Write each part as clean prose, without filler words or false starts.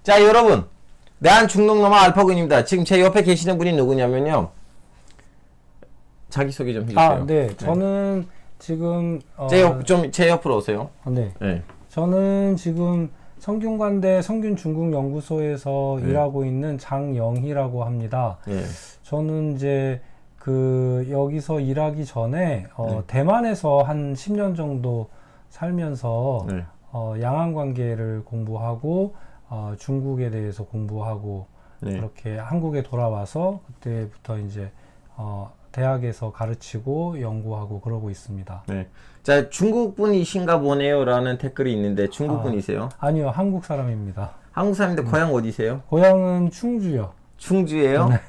자, 여러분. 대한중동노마 알파고입니다. 지금 제 옆에 계시는 분이 누구냐면요. 자기소개 좀 해주세요. 네. 저는 지금 제 옆으로 오세요. 네. 네. 저는 지금 성균관대 성균중국연구소에서 일하고 있는 장영희라고 합니다. 네. 저는 이제 여기서 일하기 전에 대만에서 한 10년 정도 살면서 네. 양안 관계를 공부하고 중국에 대해서 공부하고 네. 그렇게 한국에 돌아와서 그때부터 이제 대학에서 가르치고 연구하고 그러고 있습니다. 네. 자, 중국 분이신가 보네요 라는 댓글이 있는데 중국 분이세요? 아니요, 한국 사람입니다. 한국 사람인데 고향 어디세요? 고향은 충주요. 충주예요? 네,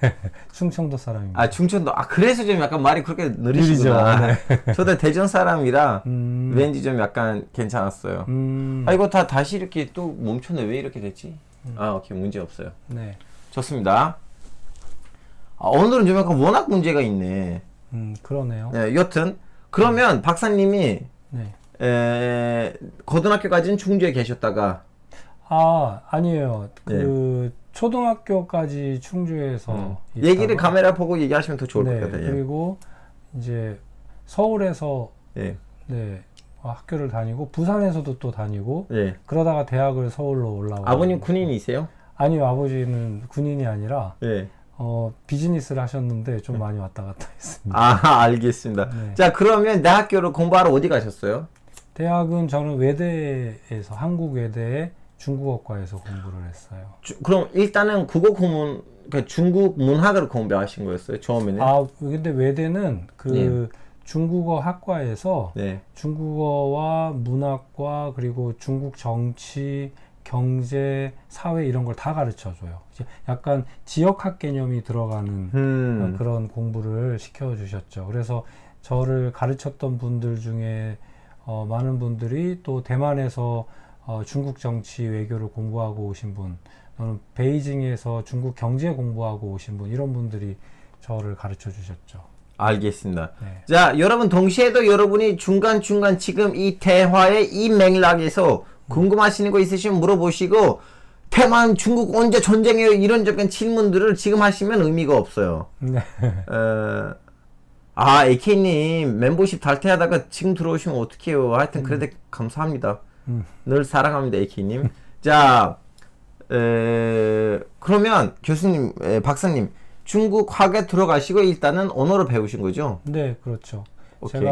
충청도 사람입니다. 아, 충청도. 아, 그래서 좀 약간 말이 그렇게 느리시구나. 네. 저도 대전 사람이라 왠지 좀 약간 괜찮았어요. 아, 이거 다시 이렇게 또 멈췄네. 왜 이렇게 됐지? 아, 오케이. 문제 없어요. 네. 좋습니다. 아, 오늘은 좀 약간 워낙 문제가 있네. 그러네요. 네, 여튼 그러면 박사님이 네. 고등학교까지는 충주에 계셨다가 아니에요. 초등학교까지 충주에서 얘기를 카메라 보고 얘기하시면 더 좋을 것 같아요. 그리고 이제 서울에서 예. 학교를 다니고 부산에서도 또 다니고 예. 그러다가 대학을 서울로 올라오고. 아버님 군인이세요? 아니요, 아버지는 군인이 아니라 예. 비즈니스를 하셨는데 좀 많이 왔다 갔다 했습니다. 아, 알겠습니다. 네. 자, 그러면 대학교를 공부하러 어디 가셨어요? 대학은 저는 외대에서 한국 외대에 중국어과에서 공부를 했어요. 그럼 일단은 국어 공문, 그러니까 중국 문학을 공부하신 거였어요, 처음에는? 근데 외대는 중국어 학과에서 중국어와 문학과 그리고 중국 정치, 경제, 사회 이런 걸 다 가르쳐 줘요. 약간 지역학 개념이 들어가는 그런 공부를 시켜 주셨죠. 그래서 저를 가르쳤던 분들 중에 많은 분들이 또 대만에서 중국 정치 외교를 공부하고 오신 분, 또는 베이징에서 중국 경제 공부하고 오신 분, 이런 분들이 저를 가르쳐 주셨죠. 알겠습니다. 네. 자, 여러분 동시에도 여러분이 중간중간 지금 이 대화의 이 맥락에서 궁금하시는 거 있으시면 물어보시고, 대만 중국 언제 전쟁해요? 이런 적인 질문들을 지금 하시면 의미가 없어요. 네. AK님 멤버십 탈퇴하다가 지금 들어오시면 어떡해요. 하여튼 그래도 감사합니다. 늘 사랑합니다, AK님. 자, 그러면 교수님, 박사님, 중국 학에 들어가시고 일단은 언어를 배우신 거죠? 네, 그렇죠. 오케이.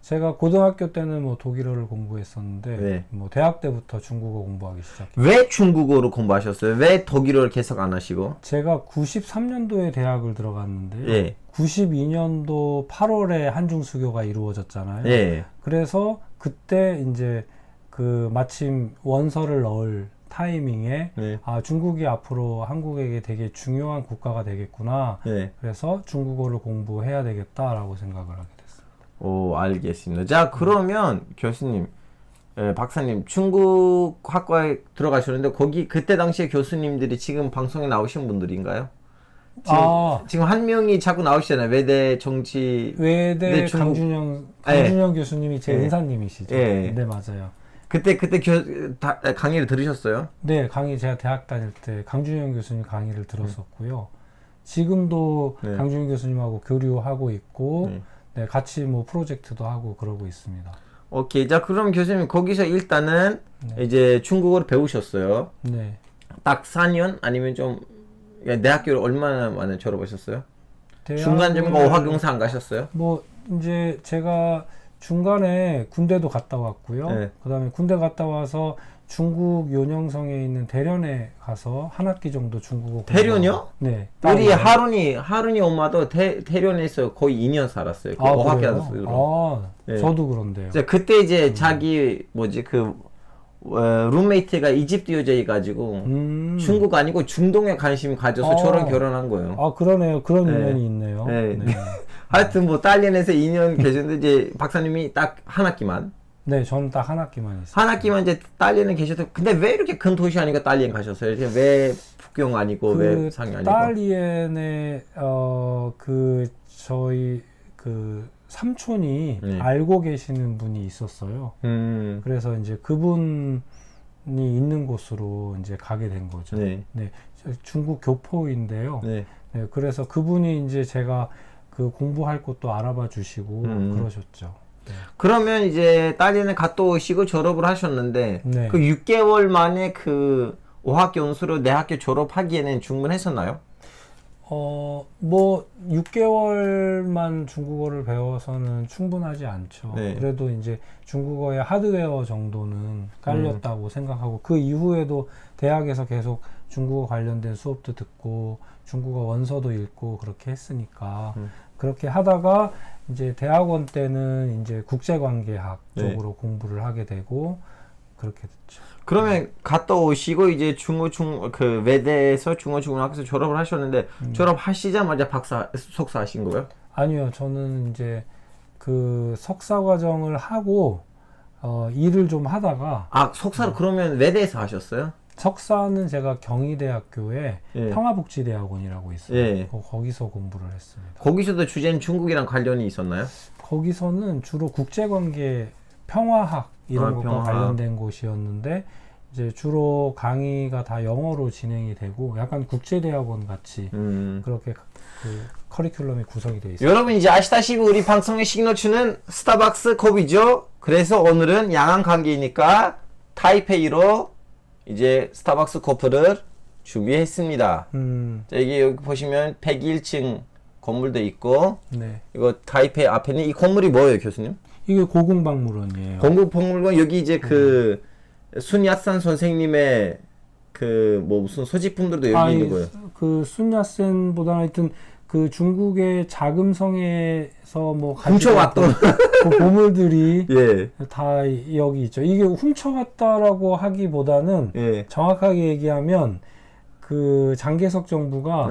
제가 고등학교 때는 뭐 독일어를 공부했었는데 뭐 대학 때부터 중국어 공부하기 시작했어요. 왜 중국어로 공부하셨어요? 왜 독일어를 계속 안 하시고? 제가 93년도에 대학을 들어갔는데요. 92년도 8월에 한중 수교가 이루어졌잖아요. 그래서 그때 이제 마침 원서를 넣을 타이밍에 중국이 앞으로 한국에게 되게 중요한 국가가 되겠구나. 그래서 중국어를 공부해야 되겠다라고 생각을 하게 됐습니다. 오, 알겠습니다. 자, 그러면 교수님, 박사님, 중국 학과에 들어가셨는데 거기 그때 당시에 교수님들이 지금 방송에 나오신 분들인가요? 지금 한 명이 자꾸 나오시잖아요. 외대 외대 강준영 교수님이 제 은사님이시죠. 네, 맞아요. 그때 강의를 들으셨어요? 네, 제가 대학 다닐 때 강준영 교수님 강의를 들었었고요. 지금도 강준영 교수님하고 교류하고 있고, 같이 뭐 프로젝트도 하고 그러고 있습니다. 오케이. 자, 그럼 교수님 거기서 일단은 이제 중국어를 배우셨어요. 네. 딱 4년 아니면 좀 대학교를 얼마나 만에 졸업하셨어요? 중간 좀 어학연수 안 가셨어요? 뭐 이제 제가 중간에 군대도 갔다 왔고요. 그다음에 군대 갔다 와서 중국 요녕성에 있는 대련에 가서 한 학기 정도 중국어 대련이요? 네. 우리 하룬이 엄마도 대련에서 거의 2년 살았어요. 어학연수로. 저도 그런데요. 그때 이제 자기 룸메이트가 이집트 여자여가지고 중국 아니고 중동에 관심이 가져서 저랑 결혼한 거예요. 그러네요. 그런 인연이 있네요. 하여튼 뭐 딸리안에서 2년 계셨는데 이제 박사님이 딱 한 학기만. 네, 저는 딱 한 학기만 있어요. 한 학기만 이제 딸리안에 계셔도 근데 왜 이렇게 큰 도시 아니고 딸리안 가셨어요? 왜 북경 아니고 왜 상해 아니고? 딸리안에 저희 삼촌이 알고 계시는 분이 있었어요. 그래서 이제 그분 있는 곳으로 이제 가게 된 거죠. 네. 네. 중국 교포인데요. 네. 네, 그래서 그분이 이제 제가 그 공부할 곳도 알아봐 주시고 그러셨죠. 네. 그러면 이제 딸이는 갔다 오시고 졸업을 하셨는데 네. 그 6개월 만에 그 어학연수로 내학교 졸업하기에는 충분했었나요? 뭐 6개월만 중국어를 배워서는 충분하지 않죠. 네. 그래도 이제 중국어의 하드웨어 정도는 깔렸다고 생각하고 그 이후에도 대학에서 계속 중국어 관련된 수업도 듣고 중국어 원서도 읽고 그렇게 했으니까 그렇게 하다가 이제 대학원 때는 이제 국제관계학 쪽으로 공부를 하게 되고 그렇게 됐죠. 그러면 갔다 오시고 이제 그 외대에서 중고등학교에서 졸업을 하셨는데 졸업하시자마자 석사 하신 거예요? 아니요, 저는 이제 그 석사 과정을 하고 일을 좀 하다가 석사를 그러면 외대에서 하셨어요? 석사는 제가 경희대학교에 평화복지대학원이라고 있어요. 거기서 공부를 했습니다. 거기서도 주제는 중국이랑 관련이 있었나요? 거기서는 주로 국제관계 평화학 이런 것과 평화학. 관련된 곳이었는데 이제 주로 강의가 다 영어로 진행이 되고 약간 국제대학원 같이 그렇게 그 커리큘럼이 구성이 되어 있어요. 여러분 이제 아시다시피 우리 방송의 시그너처는 스타벅스 컵이죠. 그래서 오늘은 양안 관계이니까 타이페이로 이제 스타벅스 커프를 준비했습니다. 자, 이게 여기 보시면 101층 건물도 있고 네. 이거 타이페이 앞에는 이 건물이 뭐예요, 교수님? 이게 고궁박물원이에요. 공국박물관 여기 이제 그 순야산 선생님의 그 뭐 무슨 소지품들도 여기 있는 거예요. 그 순야센보다는 하여튼 그 중국의 자금성에서 뭐 훔쳐왔던 그 보물들이 예. 다 여기 있죠. 이게 훔쳐갔다라고 하기보다는 정확하게 얘기하면 그 장개석 정부가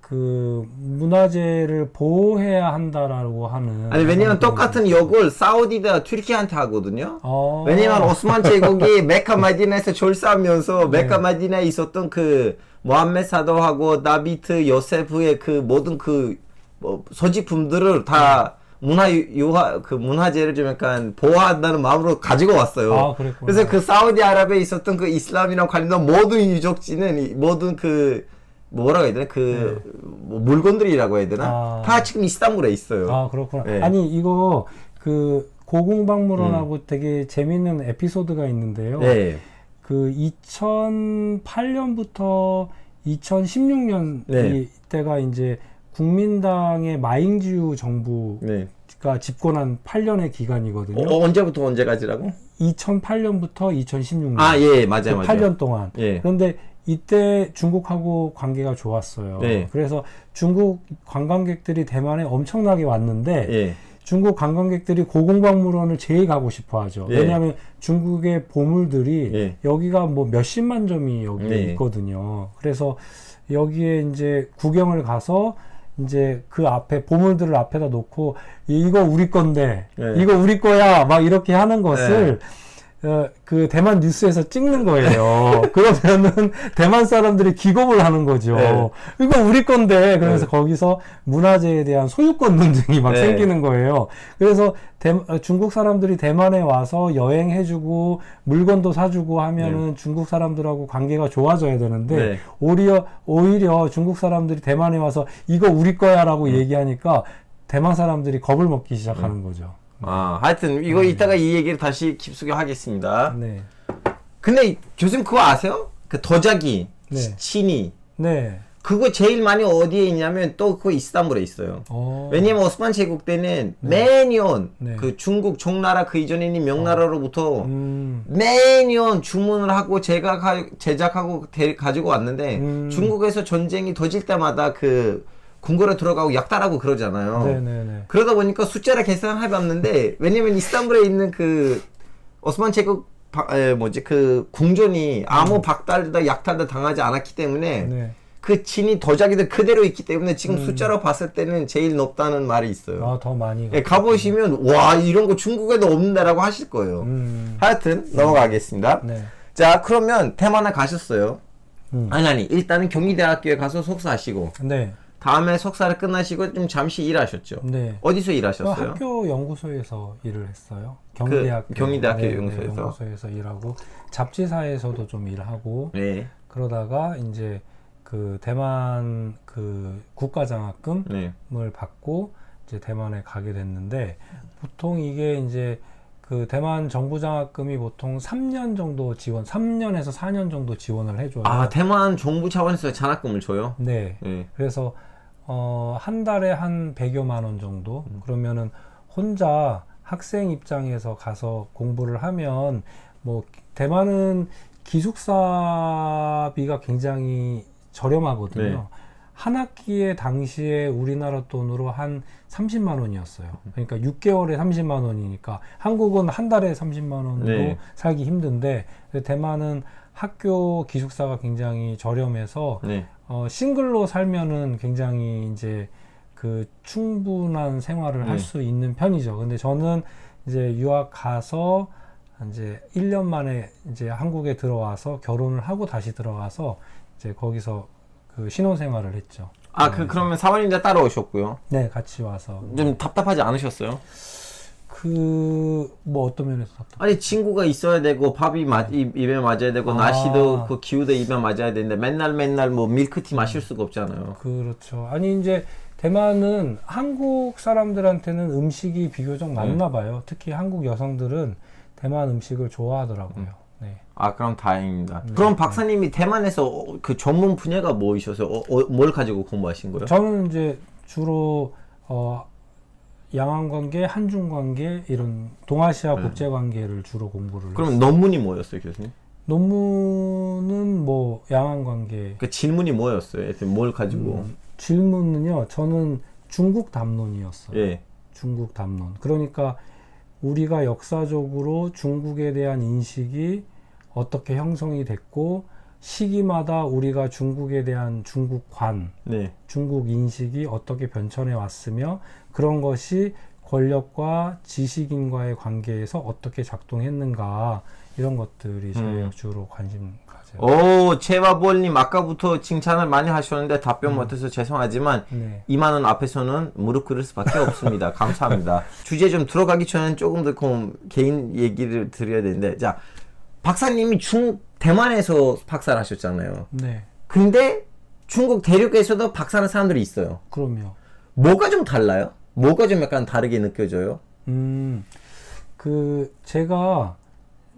그 문화재를 보호해야 한다라고 하는. 아니 왜냐면 똑같은 역을 사우디가 튀르키한테 하거든요. 아. 왜냐면 오스만 제국이 메카 마디나에서 졸사하면서 메카 마디나에 있었던 그 모함메 사도하고 다비트 요세프의 그 모든 그 뭐 소지품들을 다 문화재를 좀 약간 보호한다는 마음으로 가지고 왔어요. 아, 그랬구나. 그래서 그 사우디아라비아에 있었던 그 이슬람이랑 관련된 모든 유적지는 모든 그 뭐라고 해야 되나 뭐 물건들이라고 해야 되나 다 지금 이스탄불에 있어요. 아, 그렇구나. 네. 아니 이거 그 고궁박물원하고 되게 재밌는 에피소드가 있는데요. 네. 그 2008년부터 2016년 이때가 이제 국민당의 마잉지우 정부가 집권한 8년의 기간이거든요. 언제부터 언제까지라고? 2008년부터 2016년. 아, 예, 맞아요, 맞아요. 8년 동안. 예. 그런데 이때 중국하고 관계가 좋았어요. 그래서 중국 관광객들이 대만에 엄청나게 왔는데 중국 관광객들이 고궁박물원을 제일 가고 싶어 하죠. 왜냐하면 중국의 보물들이 여기가 뭐 몇십만 점이 여기 있거든요. 그래서 여기에 이제 구경을 가서 이제 그 앞에 보물들을 앞에다 놓고 이거 우리 건데 이거 우리 거야 막 이렇게 하는 것을 그 대만 뉴스에서 찍는 거예요. 그러면은 대만 사람들이 기겁을 하는 거죠. 이거 우리 건데 그러면서 거기서 문화재에 대한 소유권 논쟁이 막 생기는 거예요. 그래서 중국 사람들이 대만에 와서 여행해주고 물건도 사주고 하면은 중국 사람들하고 관계가 좋아져야 되는데 오히려 중국 사람들이 대만에 와서 이거 우리 거야라고 얘기하니까 대만 사람들이 겁을 먹기 시작하는 거죠. 하여튼 이거 이따가 이 얘기를 다시 깊숙이 하겠습니다. 네. 근데 교수님 그거 아세요? 그 도자기, 치니. 그거 제일 많이 어디에 있냐면 또 그거 이스탄불에 있어요. 왜냐면 오스만 제국 때는 매년 그 중국 종나라 그 이전에 있는 명나라로부터 매년 주문을 하고 제작하고 가지고 왔는데 중국에서 전쟁이 터질 때마다 그 궁궐에 들어가고 약탈하고 그러잖아요. 그러다 보니까 숫자를 계산해봤는데 왜냐면 이스탄불에 있는 그 오스만 제국 그 궁전이 아무 박탈다 약탈도 당하지 않았기 때문에 그 진이 도자기들 그대로 있기 때문에 지금 숫자로 봤을 때는 제일 높다는 말이 있어요. 더 많이. 가보시면 와 이런 거 중국에도 없는데라고 하실 거예요. 하여튼 넘어가겠습니다. 자 그러면 대만에 가셨어요. 아니 일단은 경희대학교에 가서 석사하시고 다음에 석사를 끝나시고 좀 잠시 일하셨죠. 네. 어디서 일하셨어요? 학교 연구소에서 일을 했어요. 경희대학교. 경희대학교 네, 연구소에서. 네, 연구소에서 일하고 잡지사에서도 좀 일하고. 네. 그러다가 이제 그 대만 그 국가장학금을 네. 받고 이제 대만에 가게 됐는데, 보통 이게 이제 그 대만 정부 장학금이 보통 3년 정도 3년에서 4년 정도 지원을 해줘요. 아, 대만 정부 차원에서 장학금을 줘요? 네. 네. 그래서 한 달에 한 100여만 원 정도. 그러면은 혼자 학생 입장에서 가서 공부를 하면, 뭐 대만은 기숙사비가 굉장히 저렴하거든요. 네. 한 학기에 당시에 우리나라 돈으로 한 30만 원이었어요. 그러니까 6개월에 30만 원이니까 한국은 한 달에 30만 원도 네. 살기 힘든데, 대만은 학교 기숙사가 굉장히 저렴해서 네. 싱글로 살면은 굉장히 이제 그 충분한 생활을 할 수 있는 편이죠. 근데 저는 이제 유학 가서 이제 1년 만에 이제 한국에 들어와서 결혼을 하고 다시 들어가서 이제 거기서 그 신혼생활을 했죠. 아, 그러면 사모님도 따라오셨고요. 네, 같이 와서. 좀 답답하지 않으셨어요? 뭐 어떤 면에서 답답? 아니, 친구가 있어야 되고 밥이 입에 맞아야 되고 날씨도 그 기후도 입에 맞아야 되는데 맨날 뭐 밀크티 마실 수가 없잖아요. 그렇죠. 아니 이제 대만은 한국 사람들한테는 음식이 비교적 맞나 봐요. 특히 한국 여성들은 대만 음식을 좋아하더라고요. 네. 아, 그럼 다행입니다. 그럼 박사님이 대만에서 그 전문 분야가 뭐이셔서 뭘 가지고 공부하신 거예요? 저는 이제 주로 양안관계, 한중관계 이런 동아시아 국제관계를 주로 공부를 그럼 했어요. 논문이 뭐였어요, 교수님? 논문은 뭐 양안관계. 그 질문이 뭐였어요? 하여튼 뭘 가지고? 질문은요, 저는 중국 담론이었어요. 예. 중국 담론. 그러니까 우리가 역사적으로 중국에 대한 인식이 어떻게 형성이 됐고, 시기마다 우리가 중국에 대한 중국관, 네. 중국 인식이 어떻게 변천해 왔으며, 그런 것이 권력과 지식인과의 관계에서 어떻게 작동했는가, 이런 것들이 제 주로 관심 가져요. 오, 제바볼님 아까부터 칭찬을 많이 하셨는데 답변 못해서 죄송하지만 네. 이만원 앞에서는 무릎 꿇을 수밖에 없습니다. 감사합니다. 주제 좀 들어가기 전에 조금 더 개인 얘기를 드려야 되는데, 자, 박사님이 대만에서 박사를 하셨잖아요. 네. 근데 중국 대륙에서도 박사하는 사람들이 있어요. 그럼요. 뭐가 좀 달라요? 뭐가 좀 약간 다르게 느껴져요? 제가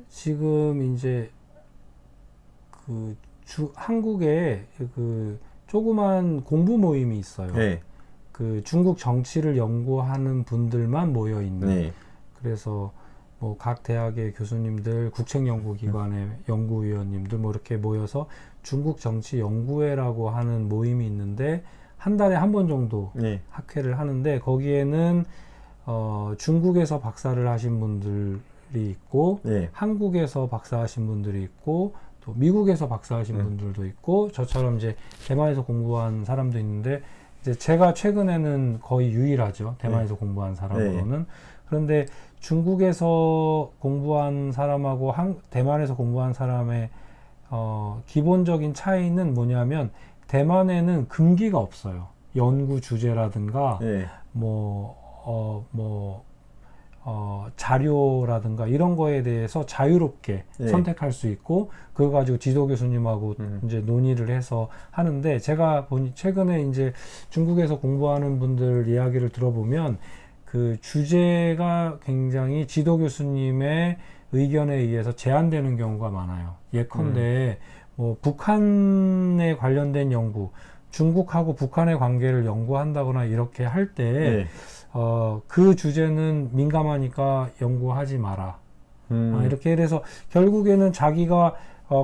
지금 이제 한국에 그 조그만 공부 모임이 있어요. 네. 그 중국 정치를 연구하는 분들만 모여 있는. 네. 그래서 뭐 각 대학의 교수님들, 국책연구기관의 연구위원님들 뭐 이렇게 모여서 중국 정치 연구회라고 하는 모임이 있는데, 한 달에 한 번 정도 네. 학회를 하는데, 거기에는 중국에서 박사를 하신 분들이 있고, 네. 한국에서 박사하신 분들이 있고, 또 미국에서 박사하신 분들도 있고, 저처럼 이제 대만에서 공부한 사람도 있는데, 이제 제가 최근에는 거의 유일하죠. 대만에서 공부한 사람으로는. 그런데 중국에서 공부한 사람하고 대만에서 공부한 사람의 기본적인 차이는 뭐냐면, 대만에는 금기가 없어요. 연구 주제라든가 자료라든가 이런 거에 대해서 자유롭게 선택할 수 있고, 그거 가지고 지도 교수님하고 이제 논의를 해서 하는데, 제가 최근에 이제 중국에서 공부하는 분들 이야기를 들어보면, 그 주제가 굉장히 지도 교수님의 의견에 의해서 제한되는 경우가 많아요. 예컨대 뭐 북한에 관련된 연구, 중국하고 북한의 관계를 연구한다거나 이렇게 할 때 그 주제는 민감하니까 연구하지 마라. 이렇게 해서 결국에는 자기가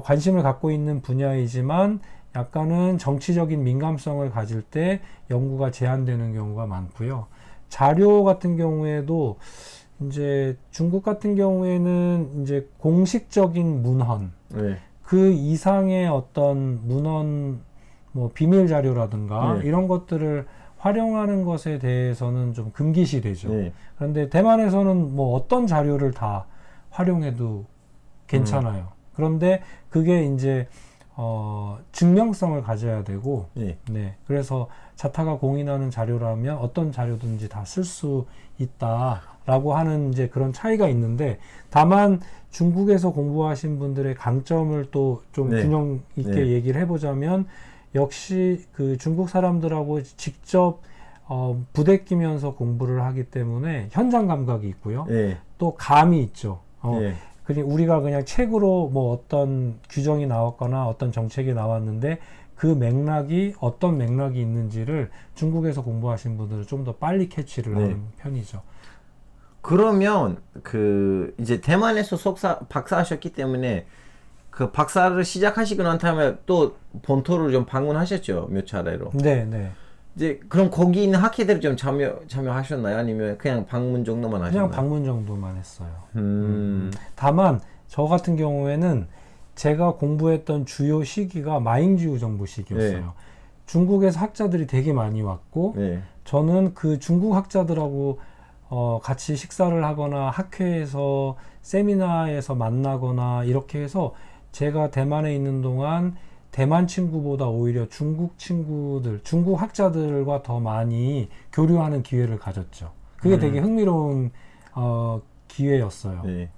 관심을 갖고 있는 분야이지만 약간은 정치적인 민감성을 가질 때 연구가 제한되는 경우가 많고요. 자료 같은 경우에도 이제 중국 같은 경우에는 이제 공식적인 문헌, 그 이상의 어떤 문헌, 뭐 비밀 자료라든가 이런 것들을 활용하는 것에 대해서는 좀 금기시되죠. 그런데 대만에서는 뭐 어떤 자료를 다 활용해도 괜찮아요. 그런데 그게 이제 증명성을 가져야 되고, 예. 네. 그래서 자타가 공인하는 자료라면 어떤 자료든지 다 쓸 수 있다라고 하는 이제 그런 차이가 있는데, 다만 중국에서 공부하신 분들의 강점을 또 좀 네. 균형 있게 네. 얘기를 해보자면, 역시 그 중국 사람들하고 직접 부대끼면서 공부를 하기 때문에 현장 감각이 있고요. 예. 또 감이 있죠. 예. 우리가 그냥 책으로 뭐 어떤 규정이 나왔거나 어떤 정책이 나왔는데 그 맥락이 어떤 맥락이 있는지를 중국에서 공부하신 분들은 좀 더 빨리 캐치를 네. 하는 편이죠. 그러면 그 이제 대만에서 박사하셨기 때문에 그 박사를 시작하시고 난 다음에 또 본토를 좀 방문하셨죠, 몇 차례로. 네, 네. 이제 그럼 거기 있는 학회들을 좀 참여하셨나요? 아니면 그냥 방문 정도만 하셨나요? 그냥 방문 정도만 했어요. 음. 다만 저 같은 경우에는 제가 공부했던 주요 시기가 마잉지우 정부 시기였어요. 네. 중국에서 학자들이 되게 많이 왔고, 네. 저는 그 중국 학자들하고 같이 식사를 하거나 학회에서 세미나에서 만나거나 이렇게 해서 제가 대만에 있는 동안 대만 친구보다 오히려 중국 친구들, 중국 학자들과 더 많이 교류하는 기회를 가졌죠. 그게 되게 흥미로운 기회였어요. 네.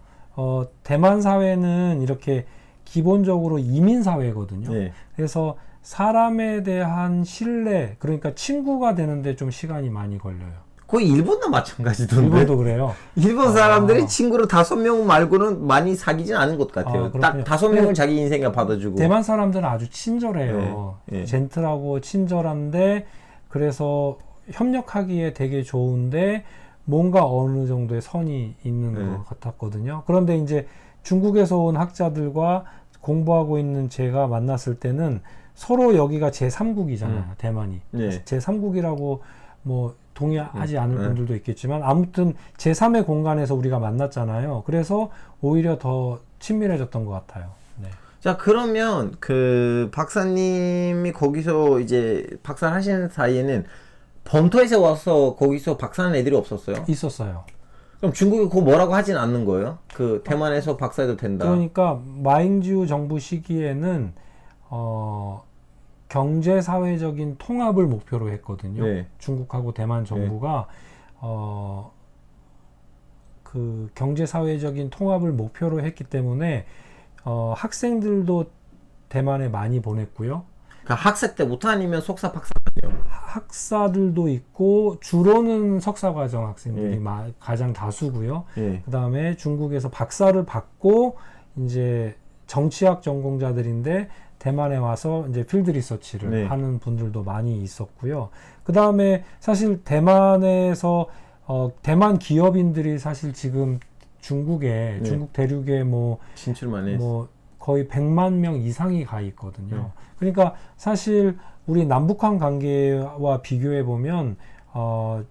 대만 사회는 이렇게 기본적으로 이민 사회거든요. 네. 그래서 사람에 대한 신뢰, 그러니까 친구가 되는데 좀 시간이 많이 걸려요. 거의 일본도 마찬가지던데. 일본도 그래요. 일본 사람들이 친구를 5명 말고는 많이 사귀진 않은 것 같아요. 딱 5명을 자기 인생에 받아주고. 대만 사람들은 아주 친절해요. 네. 젠틀하고 친절한데, 그래서 협력하기에 되게 좋은데 뭔가 어느 정도의 선이 있는 것 같았거든요. 그런데 이제 중국에서 온 학자들과 공부하고 있는 제가 만났을 때는 서로 여기가 제3국이잖아요. 대만이. 제3국이라고 뭐 동의하지 않을 분들도 있겠지만, 아무튼 제3의 공간에서 우리가 만났잖아요. 그래서 오히려 더 친밀해졌던 것 같아요. 네. 자, 그러면 그 박사님이 거기서 이제 박사를 하시는 사이에는 본토에서 와서 거기서 박사하는 애들이 없었어요? 있었어요. 그럼 중국이 그거 뭐라고 하진 않는 거예요? 그 대만에서 박사해도 된다. 그러니까 마잉지우 정부 시기에는 경제 사회적인 통합을 목표로 했거든요. 네. 중국하고 대만 정부가 그 경제 사회적인 통합을 목표로 했기 때문에 학생들도 대만에 많이 보냈고요. 그러니까 학사 때부터 아니면 석사 박사? 학사들도 있고 주로는 석사과정 학생들이 가장 다수고요. 그 다음에 중국에서 박사를 받고 이제 정치학 전공자들인데 대만에 와서 이제 필드 리서치를 하는 분들도 많이 있었고요. 그 다음에 사실 대만에서 대만 기업인들이 사실 지금 중국에 중국 대륙에 뭐 진출만 뭐 거의 100만 명 이상이 가 있거든요. 그러니까 사실 우리 남북한 관계와 비교해 보면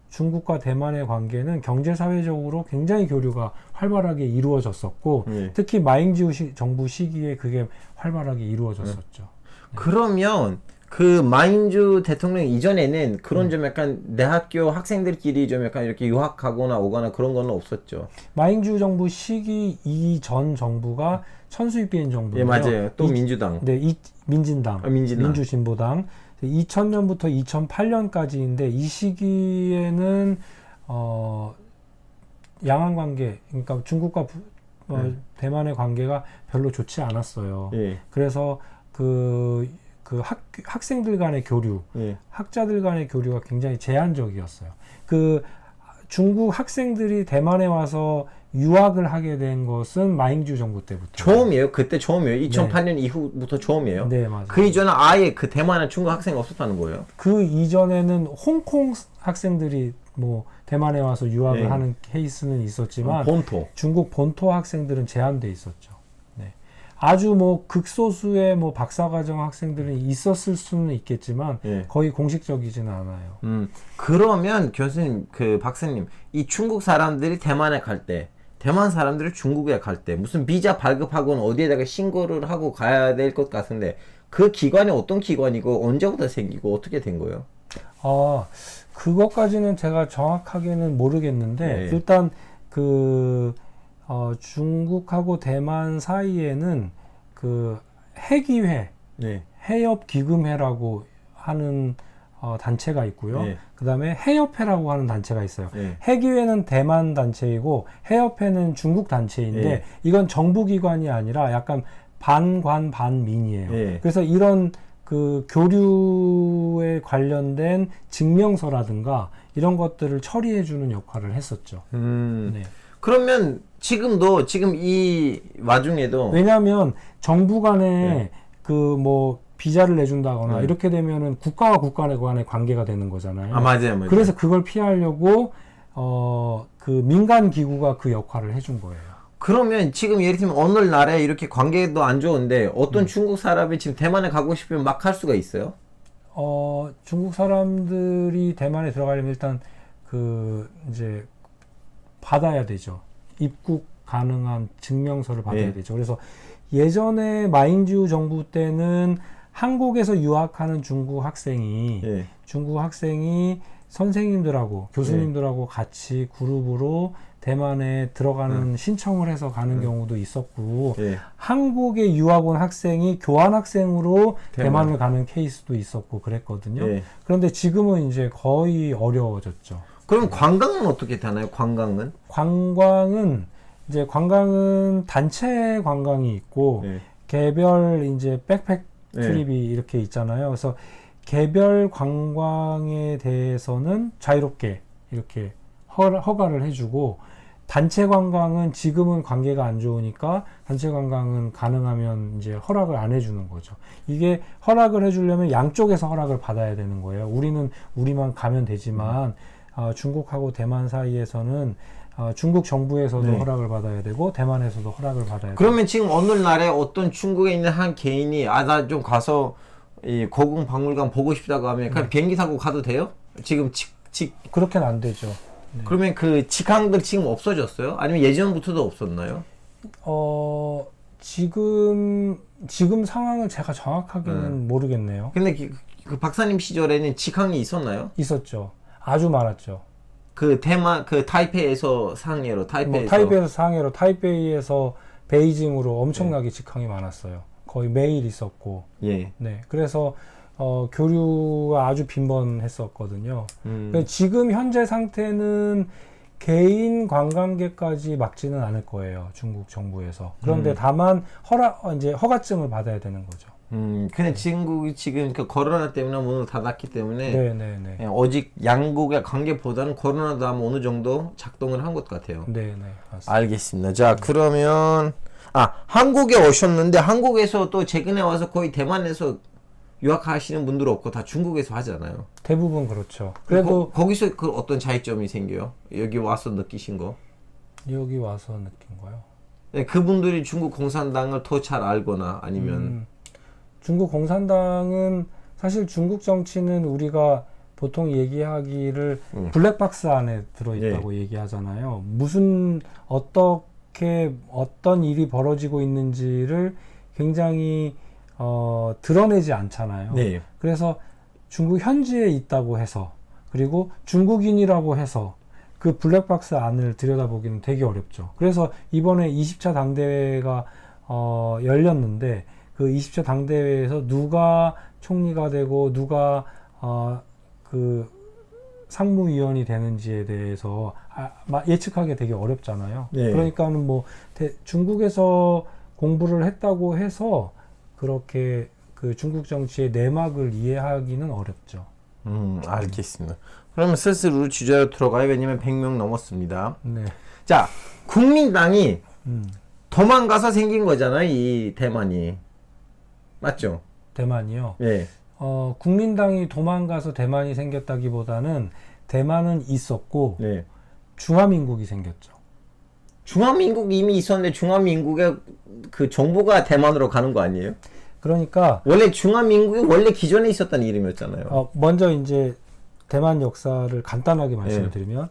중국과 대만의 관계는 경제 사회적으로 굉장히 교류가 활발하게 이루어졌었고 특히 마잉지우 정부 시기에 그게 활발하게 이루어졌었죠. 그러면 그 마잉주 대통령 이전에는 그런 좀 약간 내 학교 학생들끼리 좀 약간 이렇게 유학하거나 오거나 그런 건 없었죠. 마잉주 정부 시기 이전 정부가 천수이비엔 정부인데요. 맞아요. 또 민주당. 네, 민진당. 민주진보당. 2000년부터 2008년까지인데 이 시기에는 양안 관계, 그러니까 중국과 대만의 관계가 별로 좋지 않았어요. 그래서 학생들 간의 교류, 학자들 간의 교류가 굉장히 제한적이었어요. 그 중국 학생들이 대만에 와서 유학을 하게 된 것은 마잉주 정부 때부터. 처음이에요? 그때 처음이에요? 2008년 이후부터 처음이에요? 네, 맞아요. 그 이전은 아예 그 대만에 중국 학생이 없었다는 거예요? 그 이전에는 홍콩 학생들이 뭐 대만에 와서 유학을 하는 케이스는 있었지만 중국 본토 학생들은 제한돼 있었죠. 네. 아주 뭐 극소수의 뭐 박사과정 학생들은 있었을 수는 있겠지만 거의 공식적이지는 않아요. 그러면 교수님, 그 박사님, 이 중국 사람들이 대만에 갈 때, 대만 사람들이 중국에 갈 때 무슨 비자 발급하고는 어디에다가 신고를 하고 가야 될 것 같은데 그 기관이 어떤 기관이고 언제부터 생기고 어떻게 된 거예요? 그것까지는 제가 정확하게는 모르겠는데 일단 중국하고 대만 사이에는 그 해기회, 네. 해협기금회라고 하는 단체가 있고요. 네. 그 다음에 해협회라고 하는 단체가 있어요. 네. 해기회는 대만 단체이고 해협회는 중국 단체인데 네. 이건 정부기관이 아니라 약간 반관 반민이에요. 네. 그래서 이런 그 교류에 관련된 증명서라든가 이런 것들을 처리해주는 역할을 했었죠. 네. 그러면 지금도 지금 이 와중에도 왜냐하면 정부 간에 그 뭐 비자를 내준다거나 이렇게 되면은 국가와 국가 간의 관계가 되는 거잖아요. 아, 맞아요. 그래서 그걸 피하려고 그 민간 기구가 그 역할을 해준 거예요. 그러면 지금 예를 들면 어느 나라에 이렇게 관계도 안 좋은데 어떤 중국 사람이 지금 대만에 가고 싶으면 막 할 수가 있어요? 중국 사람들이 대만에 들어가려면 일단 그 이제 받아야 되죠. 입국 가능한 증명서를 받아야 되죠. 그래서 예전에 마잉주 정부 때는 한국에서 유학하는 중국 학생이 선생님들하고 교수님들하고 같이 그룹으로 대만에 들어가는 신청을 해서 가는 경우도 있었고 한국에 유학 온 학생이 교환 학생으로 대만을 가는 케이스도 있었고 그랬거든요. 그런데 지금은 이제 거의 어려워졌죠. 그럼 관광은 어떻게 되나요? 관광은 관광은 단체 관광이 있고 개별 이제 백팩 트립이 이렇게 있잖아요. 그래서 개별 관광에 대해서는 자유롭게 이렇게 허가를 해주고 단체 관광은 지금은 관계가 안 좋으니까 단체 관광은 가능하면 이제 허락을 안 해주는 거죠. 이게 허락을 해주려면 양쪽에서 허락을 받아야 되는 거예요. 우리는 우리만 가면 되지만 중국하고 대만 사이에서는 중국 정부에서도 허락을 받아야 되고 대만에서도 허락을 받아야 되고. 그러면 지금 어느 날에 어떤 중국에 있는 한 개인이 나 좀 가서 이 고궁 박물관 보고 싶다고 하면 그냥 비행기 타고 가도 돼요? 지금 그렇게는 안 되죠. 그러면 그 직항들 지금 없어졌어요? 아니면 예전부터도 없었나요? 지금 상황을 제가 정확하게는 모르겠네요. 근데 그 박사님 시절에는 직항이 있었나요? 있었죠. 아주 많았죠. 그 대만 그 타이페이에서 상해로 타이페이에서 상해로 타이페이에서 베이징으로 엄청나게 직항이 많았어요. 거의 매일 있었고. 네. 그래서 교류가 아주 빈번했었거든요. 지금 현재 상태는 개인 관광객까지 막지는 않을 거예요. 중국 정부에서. 그런데 다만 허가증을 받아야 되는 거죠. 근데 중국이 지금 그 코로나 때문에 문을 닫았기 때문에 오직 양국의 관계보다는 코로나도 아마 어느 정도 작동을 한 것 같아요. 맞습니다. 알겠습니다. 자, 그러면 한국에 오셨는데 한국에서 또 최근에 와서 거의 대만에서 유학하시는 분들 없고 다 중국에서 하잖아요. 대부분 그렇죠. 그래도 거기서 그 어떤 차이점이 생겨요? 여기 와서 느끼신 거? 여기 와서 느낀 거요? 네, 그분들이 중국 공산당을 더 잘 알거나 아니면 중국 공산당은 사실 중국 정치는 우리가 보통 얘기하기를 블랙박스 안에 들어있다고 얘기하잖아요. 어떤 일이 벌어지고 있는지를 굉장히 드러내지 않잖아요. 그래서 중국 현지에 있다고 해서 그리고 중국인이라고 해서 그 블랙박스 안을 들여다보기는 되게 어렵죠. 그래서 이번에 20차 당대회가 열렸는데 그 20차 당대회에서 누가 총리가 되고 누가 그 상무위원이 되는지에 대해서 예측하기 되게 어렵잖아요. 그러니까는 뭐 중국에서 공부를 했다고 해서 그렇게 그 중국 정치의 내막을 이해하기는 어렵죠. 알겠습니다. 그러면 슬슬 우리 주제로 들어가요. 왜냐면 100명 넘었습니다. 자, 국민당이 도망가서 생긴 거잖아요. 이 대만이. 맞죠? 대만이요? 국민당이 도망가서 대만이 생겼다기보다는 대만은 있었고 중화민국이 생겼죠. 중화민국이 이미 있었는데 중화민국의 그 정부가 대만으로 가는 거 아니에요? 그러니까 원래 중화민국이 원래 기존에 있었다는 이름이었잖아요. 먼저 이제 대만 역사를 간단하게 말씀을 드리면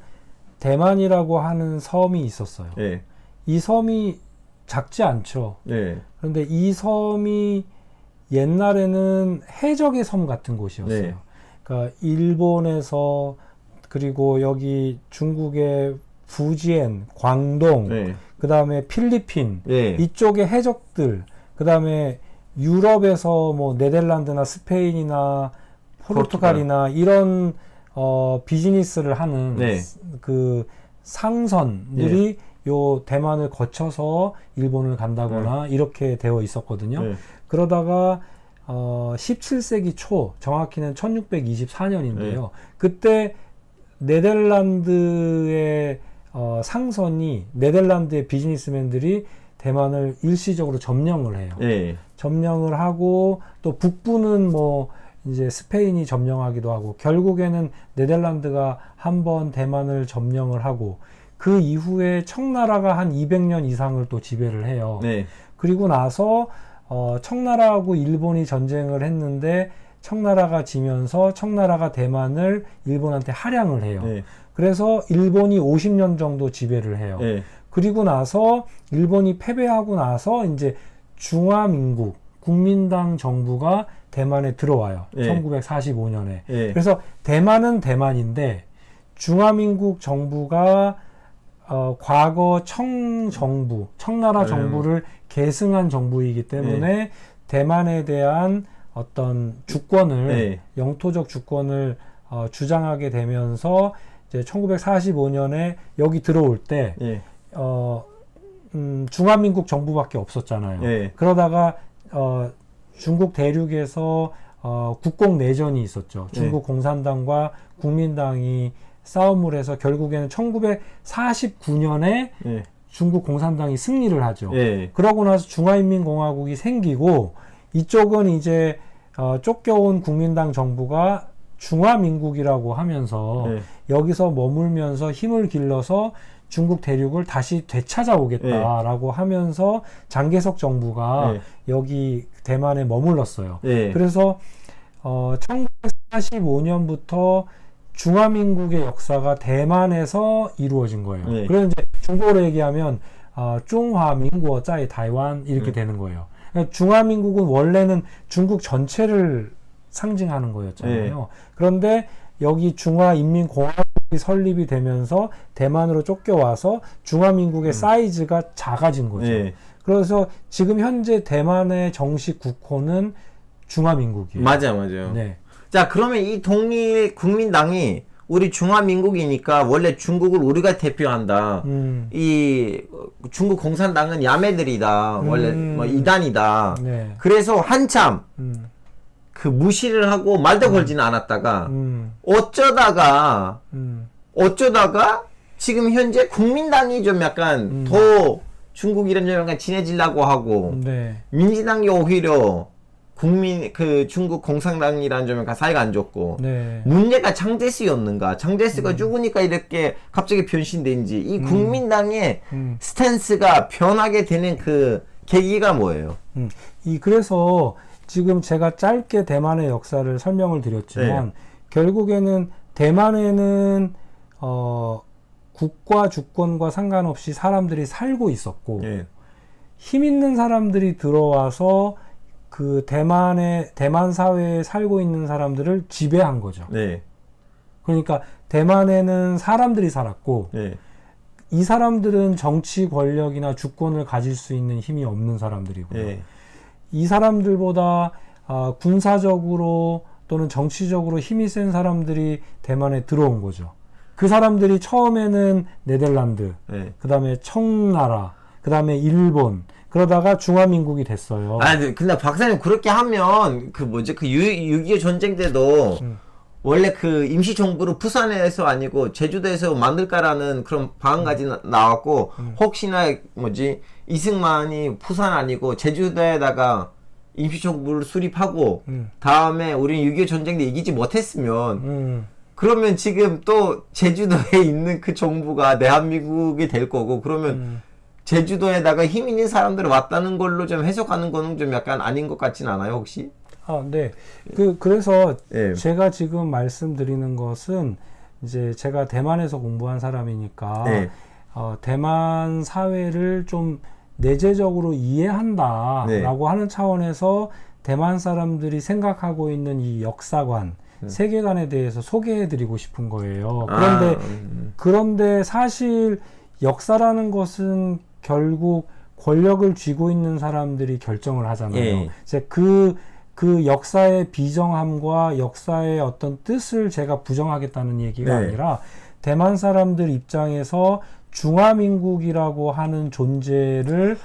대만이라고 하는 섬이 있었어요. 이 섬이 작지 않죠. 그런데 이 섬이 옛날에는 해적의 섬 같은 곳이었어요. 그러니까 일본에서 그리고 여기 중국의 fujian, 광동, 그 다음에 필리핀 이쪽의 해적들, 그 다음에 유럽에서 뭐 네덜란드나 스페인이나 포르투갈이나 이런 비즈니스를 하는 네. 그 상선들이 요 대만을 거쳐서 일본을 간다거나 이렇게 되어 있었거든요. 그러다가 17세기 초, 정확히는 1624년인데요. 그때 네덜란드의 상선이, 네덜란드의 비즈니스맨들이 대만을 일시적으로 점령을 해요. 점령을 하고 또 북부는 뭐 이제 스페인이 점령하기도 하고, 결국에는 네덜란드가 한번 대만을 점령을 하고, 그 이후에 청나라가 한 200년 이상을 또 지배를 해요. 그리고 나서 청나라하고 일본이 전쟁을 했는데 청나라가 지면서 청나라가 대만을 일본한테 할양을 해요. 그래서 일본이 50년 정도 지배를 해요. 그리고 나서 일본이 패배하고 나서 이제 중화민국 국민당 정부가 대만에 들어와요. 1945년에. 그래서 대만은 대만인데 중화민국 정부가 과거 청정부, 청나라 정부를 계승한 정부이기 때문에 대만에 대한 어떤 주권을, 영토적 주권을 주장하게 되면서 이제 1945년에 여기 들어올 때 중화민국 정부밖에 없었잖아요. 그러다가 중국 대륙에서 국공 내전이 있었죠. 중국 공산당과 국민당이 싸움을 해서 결국에는 1949년에 중국 공산당이 승리를 하죠. 그러고 나서 중화인민공화국이 생기고, 이쪽은 이제 쫓겨온 국민당 정부가 중화민국이라고 하면서 여기서 머물면서 힘을 길러서 중국 대륙을 다시 되찾아오겠다라고 하면서 장개석 정부가 여기 대만에 머물렀어요. 그래서 1945년부터 중화민국의 역사가 대만에서 이루어진 거예요. 그래서 이제 중국어로 얘기하면 중화민국在 台湾 이렇게 되는 거예요. 그러니까 중화민국은 원래는 중국 전체를 상징하는 거였잖아요. 그런데 여기 중화인민공화국이 설립이 되면서 대만으로 쫓겨와서 중화민국의 사이즈가 작아진 거죠. 그래서 지금 현재 대만의 정식 국호는 중화민국이에요. 맞아요. 자, 그러면 이 독립국민당이 우리 중화민국이니까 원래 중국을 우리가 대표한다. 이 중국 공산당은 야매들이다. 원래 뭐 이단이다. 그래서 한참 그 무시를 하고 말도 걸지는 않았다가 어쩌다가 지금 현재 국민당이 좀 약간 더 중국이랑 좀 약간 친해지려고 하고 민주당이 오히려 중국 공산당이랑 좀 약간 사이가 안 좋고 문제가 장제스였는가? 장제스가 죽으니까 이렇게 갑자기 변신된지 이 국민당의 스탠스가 변하게 되는 그 계기가 뭐예요? 그래서 지금 제가 짧게 대만의 역사를 설명을 드렸지만 결국에는 대만에는 국가 주권과 상관없이 사람들이 살고 있었고 힘 있는 사람들이 들어와서 그 대만 사회에 살고 있는 사람들을 지배한 거죠. 그러니까 대만에는 사람들이 살았고 이 사람들은 정치 권력이나 주권을 가질 수 있는 힘이 없는 사람들이고요. 이 사람들보다 군사적으로 또는 정치적으로 힘이 센 사람들이 대만에 들어온 거죠. 그 사람들이 처음에는 네덜란드, 그 다음에 청나라, 그 다음에 일본, 그러다가 중화민국이 됐어요. 근데 박사님 그렇게 하면 그 6.25 전쟁 때도 원래 그 임시정부를 부산에서 아니고 제주도에서 만들까라는 그런 방안까지 나왔고 혹시나 이승만이 부산 아니고 제주도에다가 임시정부를 수립하고 다음에 우리는 6.25 전쟁 때 이기지 못했으면 그러면 지금 또 제주도에 있는 그 정부가 대한민국이 될 거고 그러면 제주도에다가 힘 있는 사람들이 왔다는 걸로 좀 해석하는 거는 좀 약간 아닌 것 같진 않아요, 혹시? 네. 그래서 제가 지금 말씀드리는 것은 이제 제가 대만에서 공부한 사람이니까 대만 사회를 좀 내재적으로 이해한다라고 하는 차원에서 대만 사람들이 생각하고 있는 이 역사관, 세계관에 대해서 소개해드리고 싶은 거예요. 그런데 사실 역사라는 것은 결국 권력을 쥐고 있는 사람들이 결정을 하잖아요. 예. 이제 그 역사의 비정함과 역사의 어떤 뜻을 제가 부정하겠다는 얘기가 네. 아니라 대만 사람들 입장에서 중화민국이라고 하는 존재를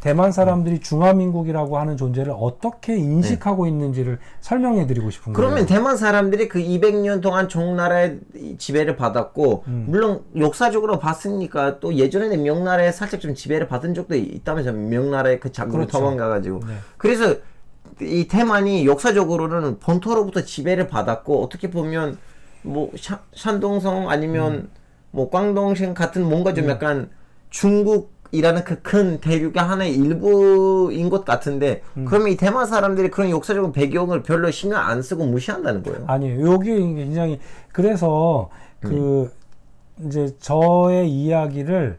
대만 사람들이 중화민국이라고 하는 존재를 어떻게 인식하고 있는지를 설명해 드리고 싶은 거예요. 그러면 대만 사람들이 그 200년 동안 종나라의 지배를 받았고 물론 역사적으로 봤으니까 또 예전에는 명나라에 살짝 좀 지배를 받은 적도 있다면서 명나라의 그 자국을 그렇죠. 도망가가지고 네. 그래서 이 대만이 역사적으로는 본토로부터 지배를 받았고 어떻게 보면 뭐 샨동성 아니면 뭐 광동성 같은 뭔가 좀 약간 중국이라는 그 큰 대륙의 하나의 일부인 것 같은데 그러면 이 대만 사람들이 그런 역사적인 배경을 별로 신경 안 쓰고 무시한다는 거예요? 아니에요. 여기 굉장히 그래서 그 이제 저의 이야기를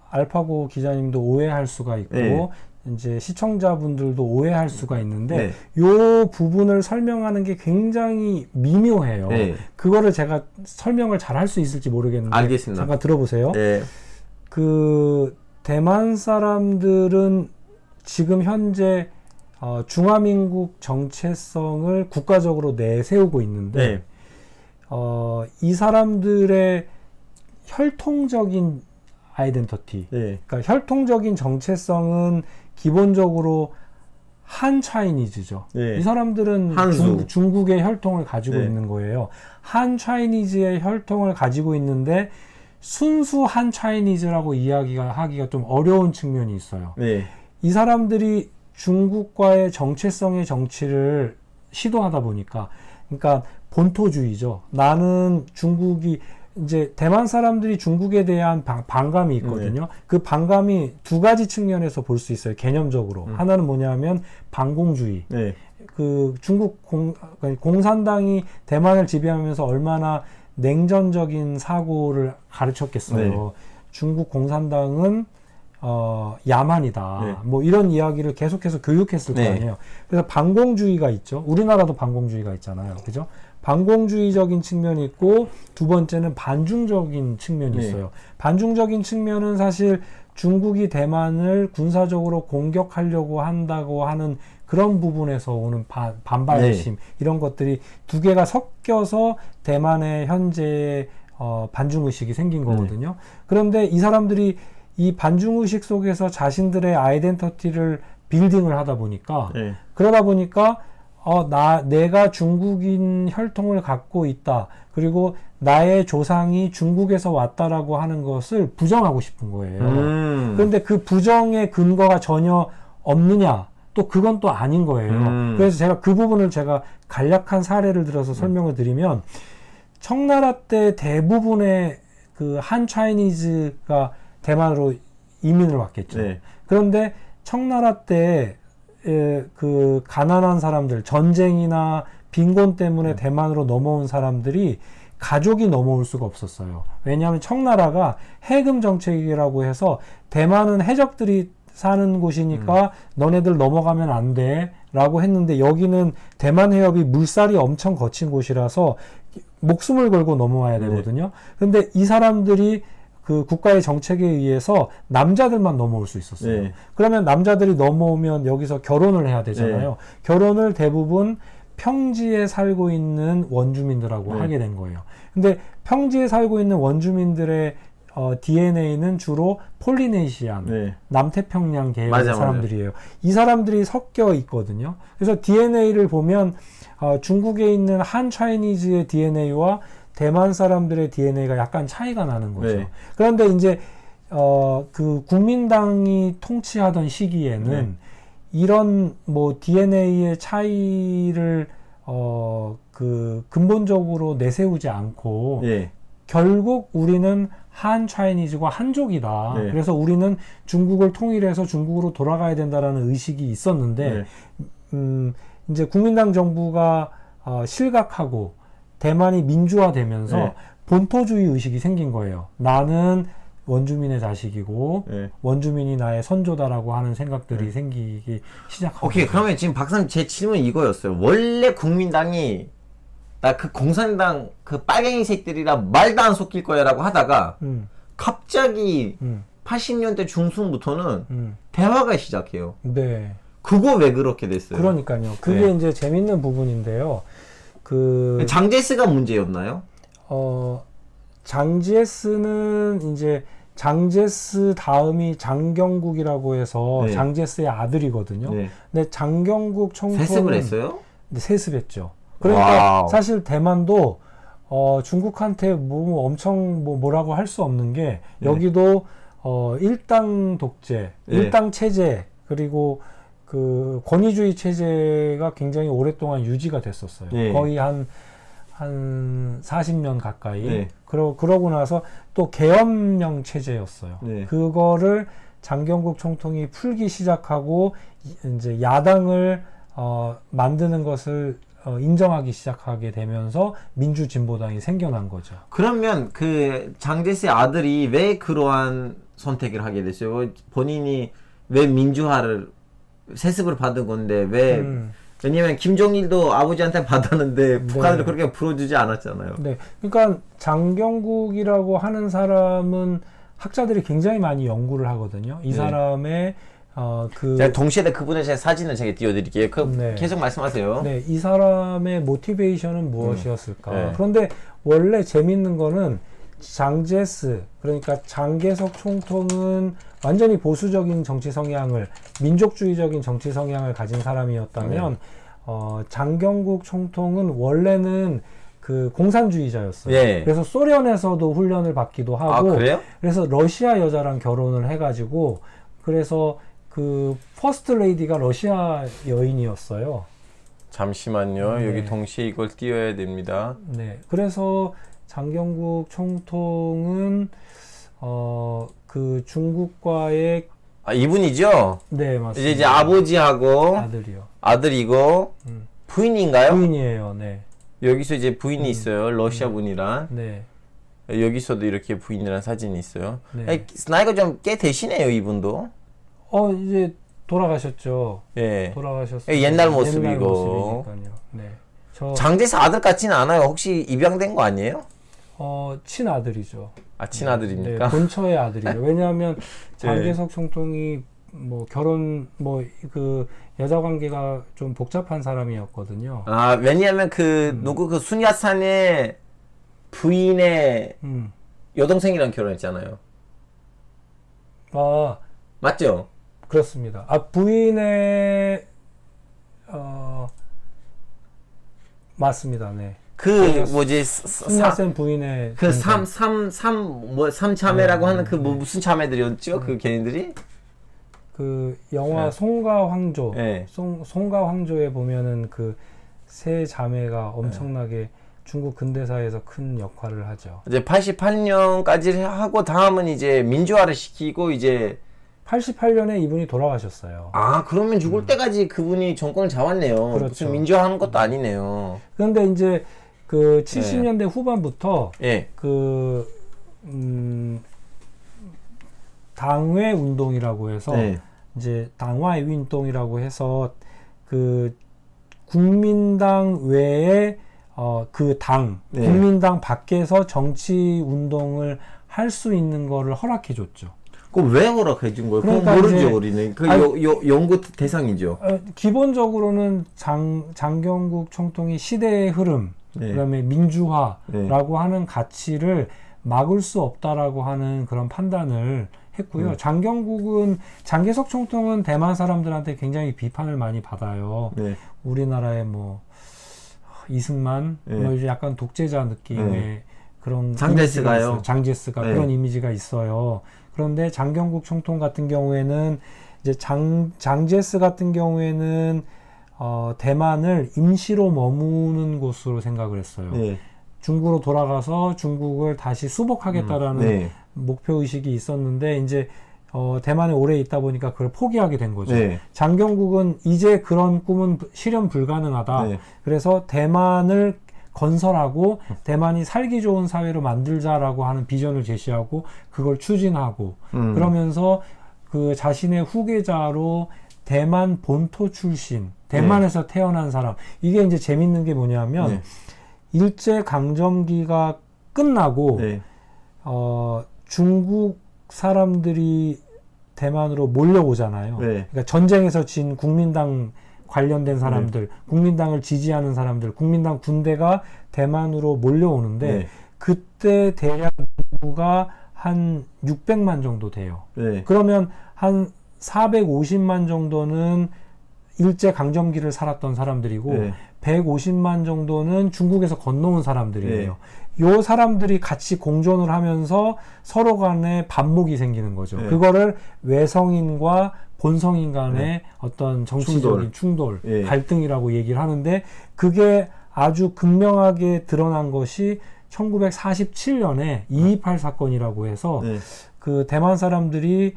알파고 기자님도 오해할 수가 있고 네. 이제 시청자분들도 오해할 수가 있는데 네. 요 부분을 설명하는 게 굉장히 미묘해요. 네. 그거를 제가 설명을 잘 할 수 있을지 모르겠는데 알겠습니다. 잠깐 들어보세요. 네. 그 대만 사람들은 지금 현재 중화민국 정체성을 국가적으로 내세우고 있는데 네. 이 사람들의 혈통적인 아이덴티티, 네. 그러니까 혈통적인 정체성은 기본적으로 한 차이니즈죠. 네. 이 사람들은 한수. 중국의 혈통을 가지고 네. 있는 거예요. 한 차이니즈의 혈통을 가지고 있는데 순수 한 차이니즈라고 하기가 좀 어려운 측면이 있어요. 네. 이 사람들이 중국과의 정체성의 정치를 시도하다 보니까, 그러니까 본토주의죠. 나는 중국이 이제 대만 사람들이 중국에 대한 반감이 있거든요. 네. 그 반감이 두 가지 측면에서 볼 수 있어요. 개념적으로. 하나는 뭐냐면 반공주의. 네. 그 중국 공산당이 대만을 지배하면서 얼마나 냉전적인 사고를 가르쳤겠어요. 네. 중국 공산당은 야만이다. 네. 뭐 이런 이야기를 계속해서 교육했을 네. 거 아니에요. 그래서 반공주의가 있죠. 우리나라도 반공주의가 있잖아요. 그죠? 반공주의적인 측면이 있고 두 번째는 반중적인 측면이 네. 있어요. 반중적인 측면은 사실 중국이 대만을 군사적으로 공격하려고 한다고 하는 그런 부분에서 오는 반발심 이런 것들이 두 개가 섞여서 대만의 현재 반중의식이 생긴 거거든요. 그런데 이 사람들이 이 반중의식 속에서 자신들의 아이덴티티를 빌딩을 하다 보니까 네. 그러다 보니까 내가 중국인 혈통을 갖고 있다. 그리고 나의 조상이 중국에서 왔다라고 하는 것을 부정하고 싶은 거예요. 그런데 그 부정의 근거가 전혀 없느냐? 또 그건 또 아닌 거예요. 그래서 제가 그 부분을 제가 간략한 사례를 들어서 설명을 드리면 청나라 때 대부분의 그 한 차이니즈가 대만으로 이민을 왔겠죠. 네. 그런데 청나라 때 그 가난한 사람들, 전쟁이나 빈곤 때문에 대만으로 넘어온 사람들이 가족이 넘어올 수가 없었어요. 왜냐하면 청나라가 해금 정책이라고 해서 대만은 해적들이 사는 곳이니까 너네들 넘어가면 안 돼 라고 했는데 여기는 대만 해협이 물살이 엄청 거친 곳이라서 목숨을 걸고 넘어와야 되거든요. 근데 이 사람들이 그 국가의 정책에 의해서 남자들만 넘어올 수 있었어요. 네. 그러면 남자들이 넘어오면 여기서 결혼을 해야 되잖아요. 네. 결혼을 대부분 평지에 살고 있는 원주민들하고 네. 하게 된 거예요. 근데 평지에 살고 있는 원주민들의 DNA는 주로 폴리네시안, 네. 남태평양 계열의 맞아, 사람들이에요. 이 사람들이 섞여 있거든요. 그래서 DNA를 보면 중국에 있는 한 차이니즈의 DNA와 대만 사람들의 DNA가 약간 차이가 나는 거죠. 네. 그런데 이제 그 국민당이 통치하던 시기에는 네. 이런 뭐 DNA의 차이를 그 근본적으로 내세우지 않고 네. 결국 우리는 한 차이니즈과 한족이다. 네. 그래서 우리는 중국을 통일해서 중국으로 돌아가야 된다라는 의식이 있었는데 이제 국민당 정부가 실각하고 대만이 민주화되면서 네. 본토주의 의식이 생긴 거예요. 나는 원주민의 자식이고 네. 원주민이 나의 선조다라고 하는 생각들이 생기기 시작하고. 오케이, 그러면 지금 박사님 제 질문 이거였어요. 원래 국민당이 나 그 공산당 그 빨갱이색들이라 말도 안 섞일 거야라고 하다가 갑자기 80년대 중순부터는 대화가 시작해요. 네. 그거 왜 그렇게 됐어요? 그러니까요. 그게 네. 이제 재밌는 부분인데요. 장제스가 문제였나요? 장제스는 이제 장제스 다음이 장경국이라고 해서 네. 장제스의 아들이거든요. 네. 근데 장경국 총통은 세습을 했어요? 네, 세습했죠. 그러니까 와우. 사실 대만도 중국한테 엄청 뭐라고 할 수 없는 게 네. 여기도 일당 독재, 네. 일당 체제 그리고 그 권위주의 체제가 굉장히 오랫동안 유지가 됐었어요. 네. 거의 한 40년 가까이. 네. 그러고 나서 또 계엄령 체제였어요. 네. 그거를 장경국 총통이 풀기 시작하고 이제 야당을 만드는 것을 인정하기 시작하게 되면서 민주진보당이 생겨난 거죠. 그러면 그 장제스의 아들이 왜 그러한 선택을 하게 됐어요? 본인이 왜 민주화를 세습을 받은 건데 왜 왜냐면 김정일도 아버지한테 받았는데 북한을 네. 그렇게 풀어주지 않았잖아요. 네, 그러니까 장경국이라고 하는 사람은 학자들이 굉장히 많이 연구를 하거든요. 이 네. 사람의 제가 동시에 그분의 제 사진을 제가 띄워드릴게요. 네. 계속 말씀하세요. 네, 이 사람의 모티베이션은 무엇이었을까? 네. 그런데 원래 재밌는 거는 장제스, 그러니까 장개석 총통은 완전히 보수적인 정치 성향을, 민족주의적인 정치 성향을 가진 사람이었다면, 장경국 총통은 원래는 그 공산주의자였어요. 예. 그래서 소련에서도 훈련을 받기도 하고, 그래요? 그래서 러시아 여자랑 결혼을 해가지고, 그래서 그 퍼스트 레이디가 러시아 여인이었어요. 잠시만요. 네. 여기 동시에 이걸 띄워야 됩니다. 네, 그래서 장경국 총통은 그 중국과의 이분이죠? 네 맞습니다. 이제 아버지하고 아들이요. 아들이고 부인인가요? 부인이에요. 네. 여기서 이제 부인이 있어요. 러시아 분이란. 네. 여기서도 이렇게 부인이란 사진이 있어요. 네. 나이가 좀 꽤 되시네요, 이분도. 이제 돌아가셨죠. 예. 돌아가셨어요. 옛날 모습이고. 옛날 모습이니까요. 네. 장제스 아들 같지는 않아요. 혹시 입양된 거 아니에요? 친아들이죠. 친아들입니까? 네, 본처의 아들이죠. 왜냐하면 장개석 총통이 뭐 결혼 그 여자 관계가 좀 복잡한 사람이었거든요. 왜냐하면 누구 그 순야산의 부인의 여동생이랑 결혼했잖아요. 맞죠? 그렇습니다. 부인의 맞습니다. 네. 순야산 부인의 삼자매라고 하는 무슨 자매들이었죠? 그 걔네들이? 그 영화 송가 황조. 네. 송가 황조에 보면은 그 세 자매가 엄청나게 중국 근대사에서 큰 역할을 하죠. 이제 88년까지 하고 다음은 이제 민주화를 시키고 이제 88년에 이분이 돌아가셨어요. 그러면 죽을 때까지 그분이 정권을 잡았네요. 그렇죠. 무슨 민주화하는 것도 아니네요. 그런데 이제 그 70년대 후반부터 당회 운동이라고 해서 이제 당화의 운동이라고 해서 그 국민당 외에 그 당, 국민당 밖에서 정치 운동을 할 수 있는 거를 허락해 줬죠. 그럼 왜 허락해 준 거예요? 그러니까 그건 모르죠, 우리는. 연구 대상이죠. 기본적으로는 장경국 총통이 시대의 흐름, 그다음에 민주화라고 하는 가치를 막을 수 없다라고 하는 그런 판단을 했고요. 장개석 총통은 대만 사람들한테 굉장히 비판을 많이 받아요. 우리나라의 이승만, 이제 약간 독재자 느낌의 그런 장제스가요. 장제스가 그런 이미지가 있어요. 그런데 장경국 총통 같은 경우에는 이제 장제스 같은 경우에는 대만을 임시로 머무는 곳으로 생각을 했어요. 중국으로 돌아가서 중국을 다시 수복하겠다라는 목표 의식이 있었는데 이제 대만에 오래 있다 보니까 그걸 포기하게 된 거죠. 장경국은 이제 그런 꿈은 실현 불가능하다. 그래서 대만을 건설하고 대만이 살기 좋은 사회로 만들자라고 하는 비전을 제시하고 그걸 추진하고 그러면서 그 자신의 후계자로 대만 본토 출신, 대만에서 태어난 사람. 이게 이제 재밌는 게 뭐냐면 일제 강점기가 끝나고 중국 사람들이 대만으로 몰려오잖아요. 네. 그러니까 전쟁에서 진 국민당 관련된 사람들, 국민당을 지지하는 사람들, 국민당 군대가 대만으로 몰려오는데 네. 그때 대략 인구가 한 600만 정도 돼요. 네. 그러면 한 450만 정도는 일제 강점기를 살았던 사람들이고 네. 150만 정도는 중국에서 건너온 사람들이에요. 요 사람들이 같이 공존을 하면서 서로 간에 반목이 생기는 거죠. 네. 그거를 외성인과 본성인 간의 어떤 정치적인 충돌, 네. 갈등이라고 얘기를 하는데 그게 아주 극명하게 드러난 것이 1947년에 228 사건이라고 해서 네. 그 대만 사람들이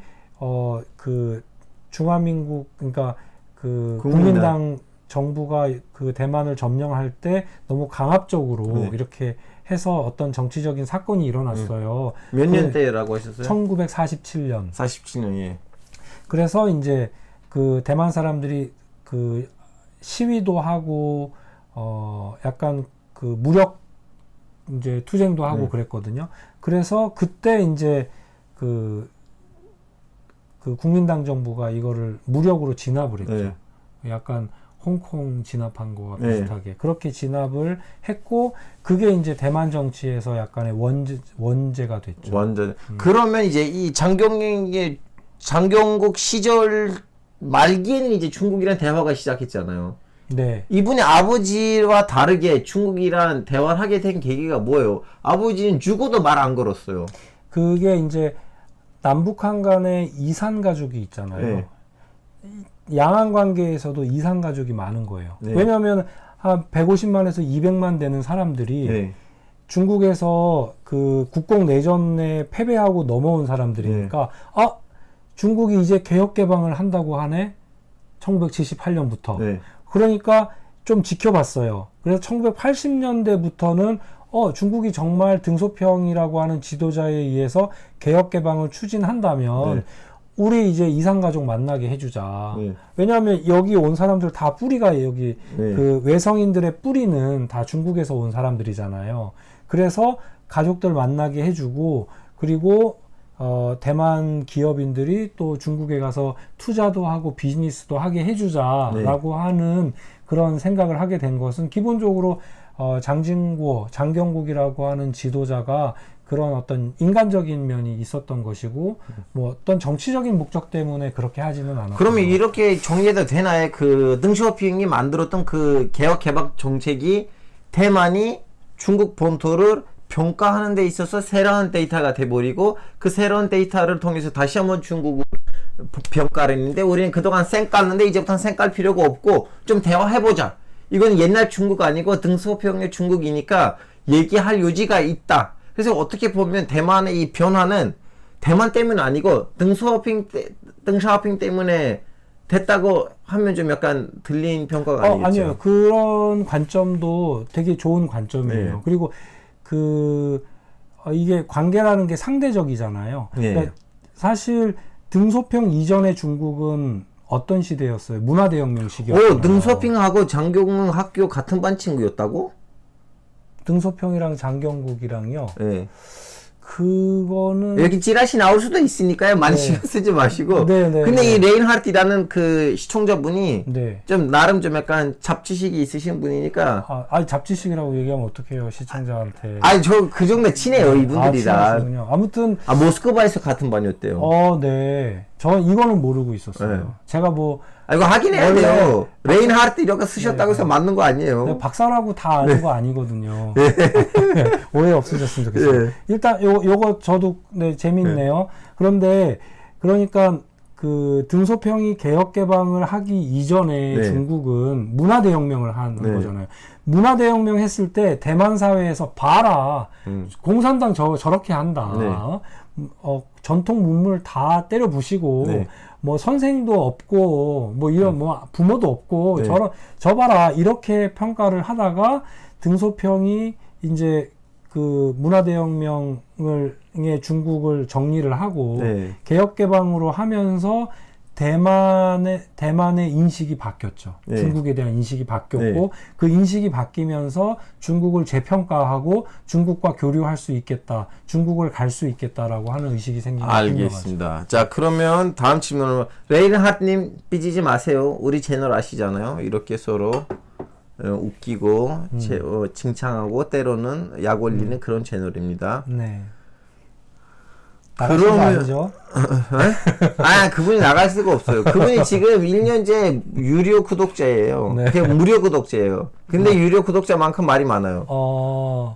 그 중화민국 그러니까 그 국민당 정부가 그 대만을 점령할 때 너무 강압적으로 네. 이렇게 해서 어떤 정치적인 사건이 일어났어요. 몇 년대라고 하셨어요? 1947년. 47년, 예. 그래서 이제 그 대만 사람들이 그 시위도 하고 약간 그 무력 이제 투쟁도 하고 그랬거든요. 그래서 그때 이제 그 국민당 정부가 이거를 무력으로 진압을 했죠. 약간 홍콩 진압한 거와 비슷하게 그렇게 진압을 했고 그게 이제 대만 정치에서 약간의 원죄가 됐죠. 완전. 그러면 이제 이 장경국 시절 말기에는 이제 중국이랑 대화가 시작했잖아요. 네. 이분의 아버지와 다르게 중국이랑 대화를 하게 된 계기가 뭐예요? 아버지는 죽어도 말 안 걸었어요. 그게 이제 남북한 간에 이산 가족이 있잖아요. 네. 양안 관계에서도 이산 가족이 많은 거예요. 네. 왜냐하면 한 150만에서 200만 되는 사람들이 네. 중국에서 그 국공 내전에 패배하고 넘어온 사람들이니까 중국이 이제 개혁 개방을 한다고 하네. 1978년부터. 네. 그러니까 좀 지켜봤어요. 그래서 1980년대부터는 중국이 정말 등소평이라고 하는 지도자에 의해서 개혁 개방을 추진한다면 네. 우리 이제 이산가족 만나게 해주자. 네. 왜냐하면 여기 온 사람들 다 뿌리가 여기 네. 그 외성인들의 뿌리는 다 중국에서 온 사람들이잖아요. 그래서 가족들 만나게 해주고 그리고 대만 기업인들이 또 중국에 가서 투자도 하고 비즈니스도 하게 해주자라고 하는 그런 생각을 하게 된 것은 기본적으로 장경국이라고 하는 지도자가 그런 어떤 인간적인 면이 있었던 것이고 뭐 어떤 정치적인 목적 때문에 그렇게 하지는 않았고. 그러면 이렇게 정리해도 되나요? 그 덩시오핑이 만들었던 그 개혁 개방 정책이 대만이 중국 본토를 평가하는 데 있어서 새로운 데이터가 돼버리고 그 새로운 데이터를 통해서 다시 한번 중국을 평가를 했는데 우리는 그동안 쌩 깠는데 이제부터는 쌩 깔 필요가 없고 좀 대화해보자. 이건 옛날 중국 아니고 등소평의 중국이니까 얘기할 요지가 있다. 그래서 어떻게 보면 대만의 이 변화는 대만 때문 아니고 덩샤오핑 때문에 됐다고 하면 좀 약간 들린 평가가 아니겠죠? 아니요. 그런 관점도 되게 좋은 관점이에요. 네. 그리고 이게 관계라는 게 상대적이잖아요. 네. 그러니까 사실 등소평 이전의 중국은 어떤 시대였어요? 문화대혁명 시기였어요. 등소핑하고 장경국 학교 같은 반 친구였다고? 등소평이랑 장경국이랑요. 네. 그거는 여기 찌라시 나올 수도 있으니까요. 많이 신경 쓰지 마시고. 네. 근데 이 레인하르트라는 그 시청자분이 네. 좀 나름 좀 약간 잡지식이 있으신 분이니까. 잡지식이라고 얘기하면 어떡해요, 시청자한테. 아니 저 그 정도 친해요 이분들이랑. 친하시군요. 아무튼 모스크바에서 같은 반이었대요. 네. 저 이거는 모르고 있었어요. 네. 제가 뭐 이거 확인해야 돼요. 레인하르트 이렇게 쓰셨다고 해서 맞는 거 아니에요. 박사라고 다 아는 거 아니거든요. 오해 없으셨으면 좋겠어요. 일단 요거 저도 재밌네요. 그런데 그러니까 그 등소평이 개혁 개방을 하기 이전에 중국은 문화대혁명을 한 거잖아요. 문화대혁명 했을 때 대만 사회에서 봐라. 공산당 저렇게 한다. 전통 문물 다 때려 부시고 뭐 선생도 없고 뭐 이런 뭐 부모도 없고 저 봐라 이렇게 평가를 하다가 등소평이 이제 그 문화대혁명의 중국을 정리를 하고 개혁 개방으로 하면서 대만의 인식이 바뀌었죠. 네. 중국에 대한 인식이 바뀌었고 네. 그 인식이 바뀌면서 중국을 재평가하고 중국과 교류할 수 있겠다, 중국을 갈 수 있겠다라고 하는 의식이 생긴 게 알겠습니다. 자, 그러면 다음 질문으로 레이든하트님 삐지지 마세요. 우리 채널 아시잖아요. 이렇게 서로 웃기고 칭찬하고 때로는 약 올리는 그런 채널입니다. 네. 그러면 아니죠? 아, 그분이 나갈 수가 없어요. 그분이 지금 1년째 유료 구독자예요. 네. 그냥 무료 구독자예요. 근데 유료 구독자만큼 말이 많아요.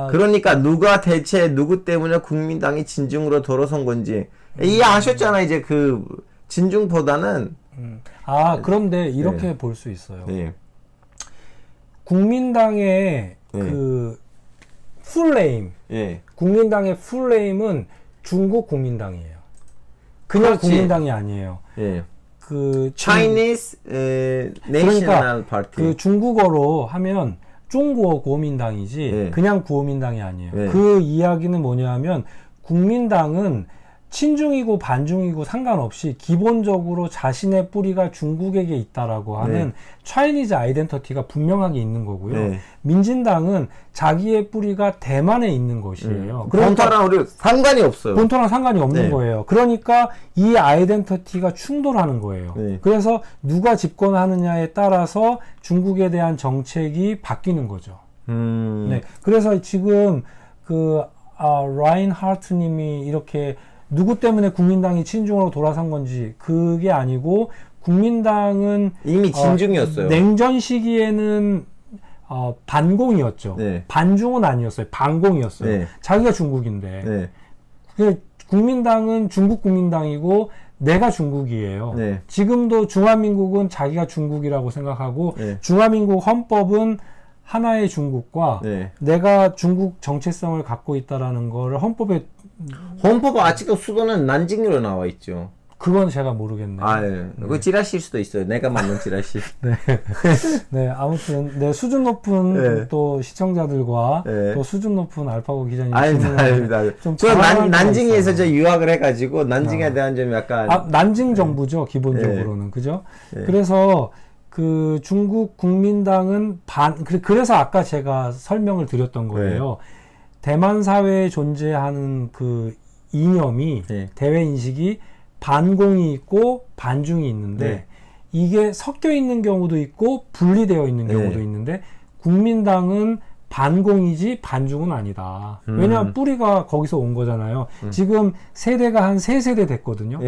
그러니까 누가 대체 누구 때문에 국민당이 진중으로 돌아선 건지 이해하셨잖아요. 이제 그 진중보다는 그런데 이렇게 볼 수 있어요. 네. 국민당의 그 풀네임, 국민당의 풀네임은 중국 국민당이에요. 그냥 그렇지. 국민당이 아니에요. 그 Chinese National Party. 그 중국어로 하면 중국 국민당이지 그냥 구호민당이 아니에요. 그 이야기는 뭐냐면 국민당은 친중이고 반중이고 상관없이 기본적으로 자신의 뿌리가 중국에게 있다라고 하는 차이니즈 아이덴티티가 분명하게 있는 거고요. 민진당은 자기의 뿌리가 대만에 있는 것이에요. 본토랑 우리 상관이 없어요. 본토랑 상관이 없는 거예요. 그러니까 이 아이덴티티가 충돌하는 거예요. 그래서 누가 집권하느냐에 따라서 중국에 대한 정책이 바뀌는 거죠. 그래서 지금 그 라인 하트님이 이렇게 누구 때문에 국민당이 친중으로 돌아선 건지 그게 아니고 국민당은 이미 진중이었어요. 냉전 시기에는 반공이었죠. 반중은 아니었어요. 반공이었어요. 자기가 중국인데 국민당은 중국 국민당이고 내가 중국이에요. 지금도 중화민국은 자기가 중국이라고 생각하고 중화민국 헌법은 하나의 중국과 내가 중국 정체성을 갖고 있다라는 거를 헌법 아직도 수도는 난징으로 나와 있죠. 그건 제가 모르겠네요. 그거 찌라시일 수도 있어요. 내가 만든 찌라시. 아무튼 수준 높은 또 시청자들과 또 수준 높은 알파고 기자님 아닙니다. 저 난징에서 저 유학을 해가지고 난징에 대한 좀 약간 난징 정부죠 기본적으로는 그죠? 그래서 그 중국 국민당은 그래서 아까 제가 설명을 드렸던 거예요. 대만 사회에 존재하는 그 이념이 대외 인식이 반공이 있고 반중이 있는데 이게 섞여 있는 경우도 있고 분리되어 있는 경우도 있는데 국민당은 반공이지 반중은 아니다. 왜냐하면 뿌리가 거기서 온 거잖아요. 지금 세대가 한 3세대 됐거든요.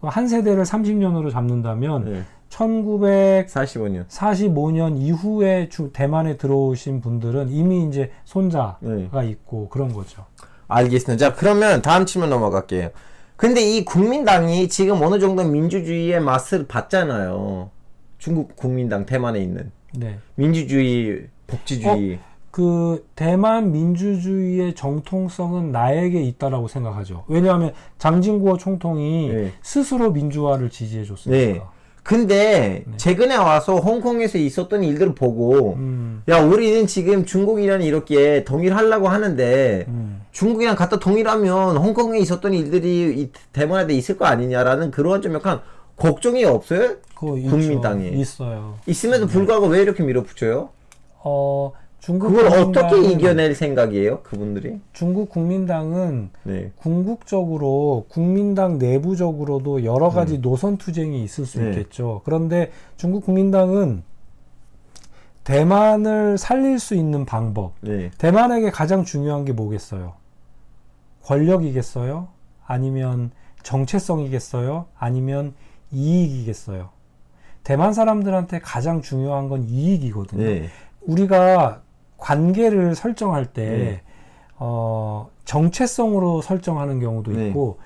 한 세대를 30년으로 잡는다면 1945년 이후에 대만에 들어오신 분들은 이미 이제 손자가 있고 그런 거죠. 알겠습니다. 자, 그러면 다음 질문 넘어갈게요. 근데 이 국민당이 지금 어느 정도 민주주의의 맛을 봤잖아요. 중국 국민당, 대만에 있는. 민주주의, 복지주의. 그 대만 민주주의의 정통성은 나에게 있다라고 생각하죠. 왜냐하면 장진구어 총통이 스스로 민주화를 지지해 줬으니까. 근데 최근에 와서 홍콩에서 있었던 일들을 보고 야, 우리는 지금 중국이랑 이렇게 동일하려고 하는데 중국이랑 갖다 동일하면 홍콩에 있었던 일들이 대만에도 있을 거 아니냐라는 그런 좀 약간 걱정이 없어요? 국민당이 있어요. 있음에도 불구하고 왜 이렇게 밀어붙여요? 그걸 어떻게 이겨낼 생각이에요, 그분들이? 중국 국민당은 궁극적으로 국민당 내부적으로도 여러 가지 노선 투쟁이 있을 수 있겠죠. 그런데 중국 국민당은 대만을 살릴 수 있는 방법, 대만에게 가장 중요한 게 뭐겠어요? 권력이겠어요? 아니면 정체성이겠어요? 아니면 이익이겠어요? 대만 사람들한테 가장 중요한 건 이익이거든요. 우리가 관계를 설정할 때 정체성으로 설정하는 경우도 있고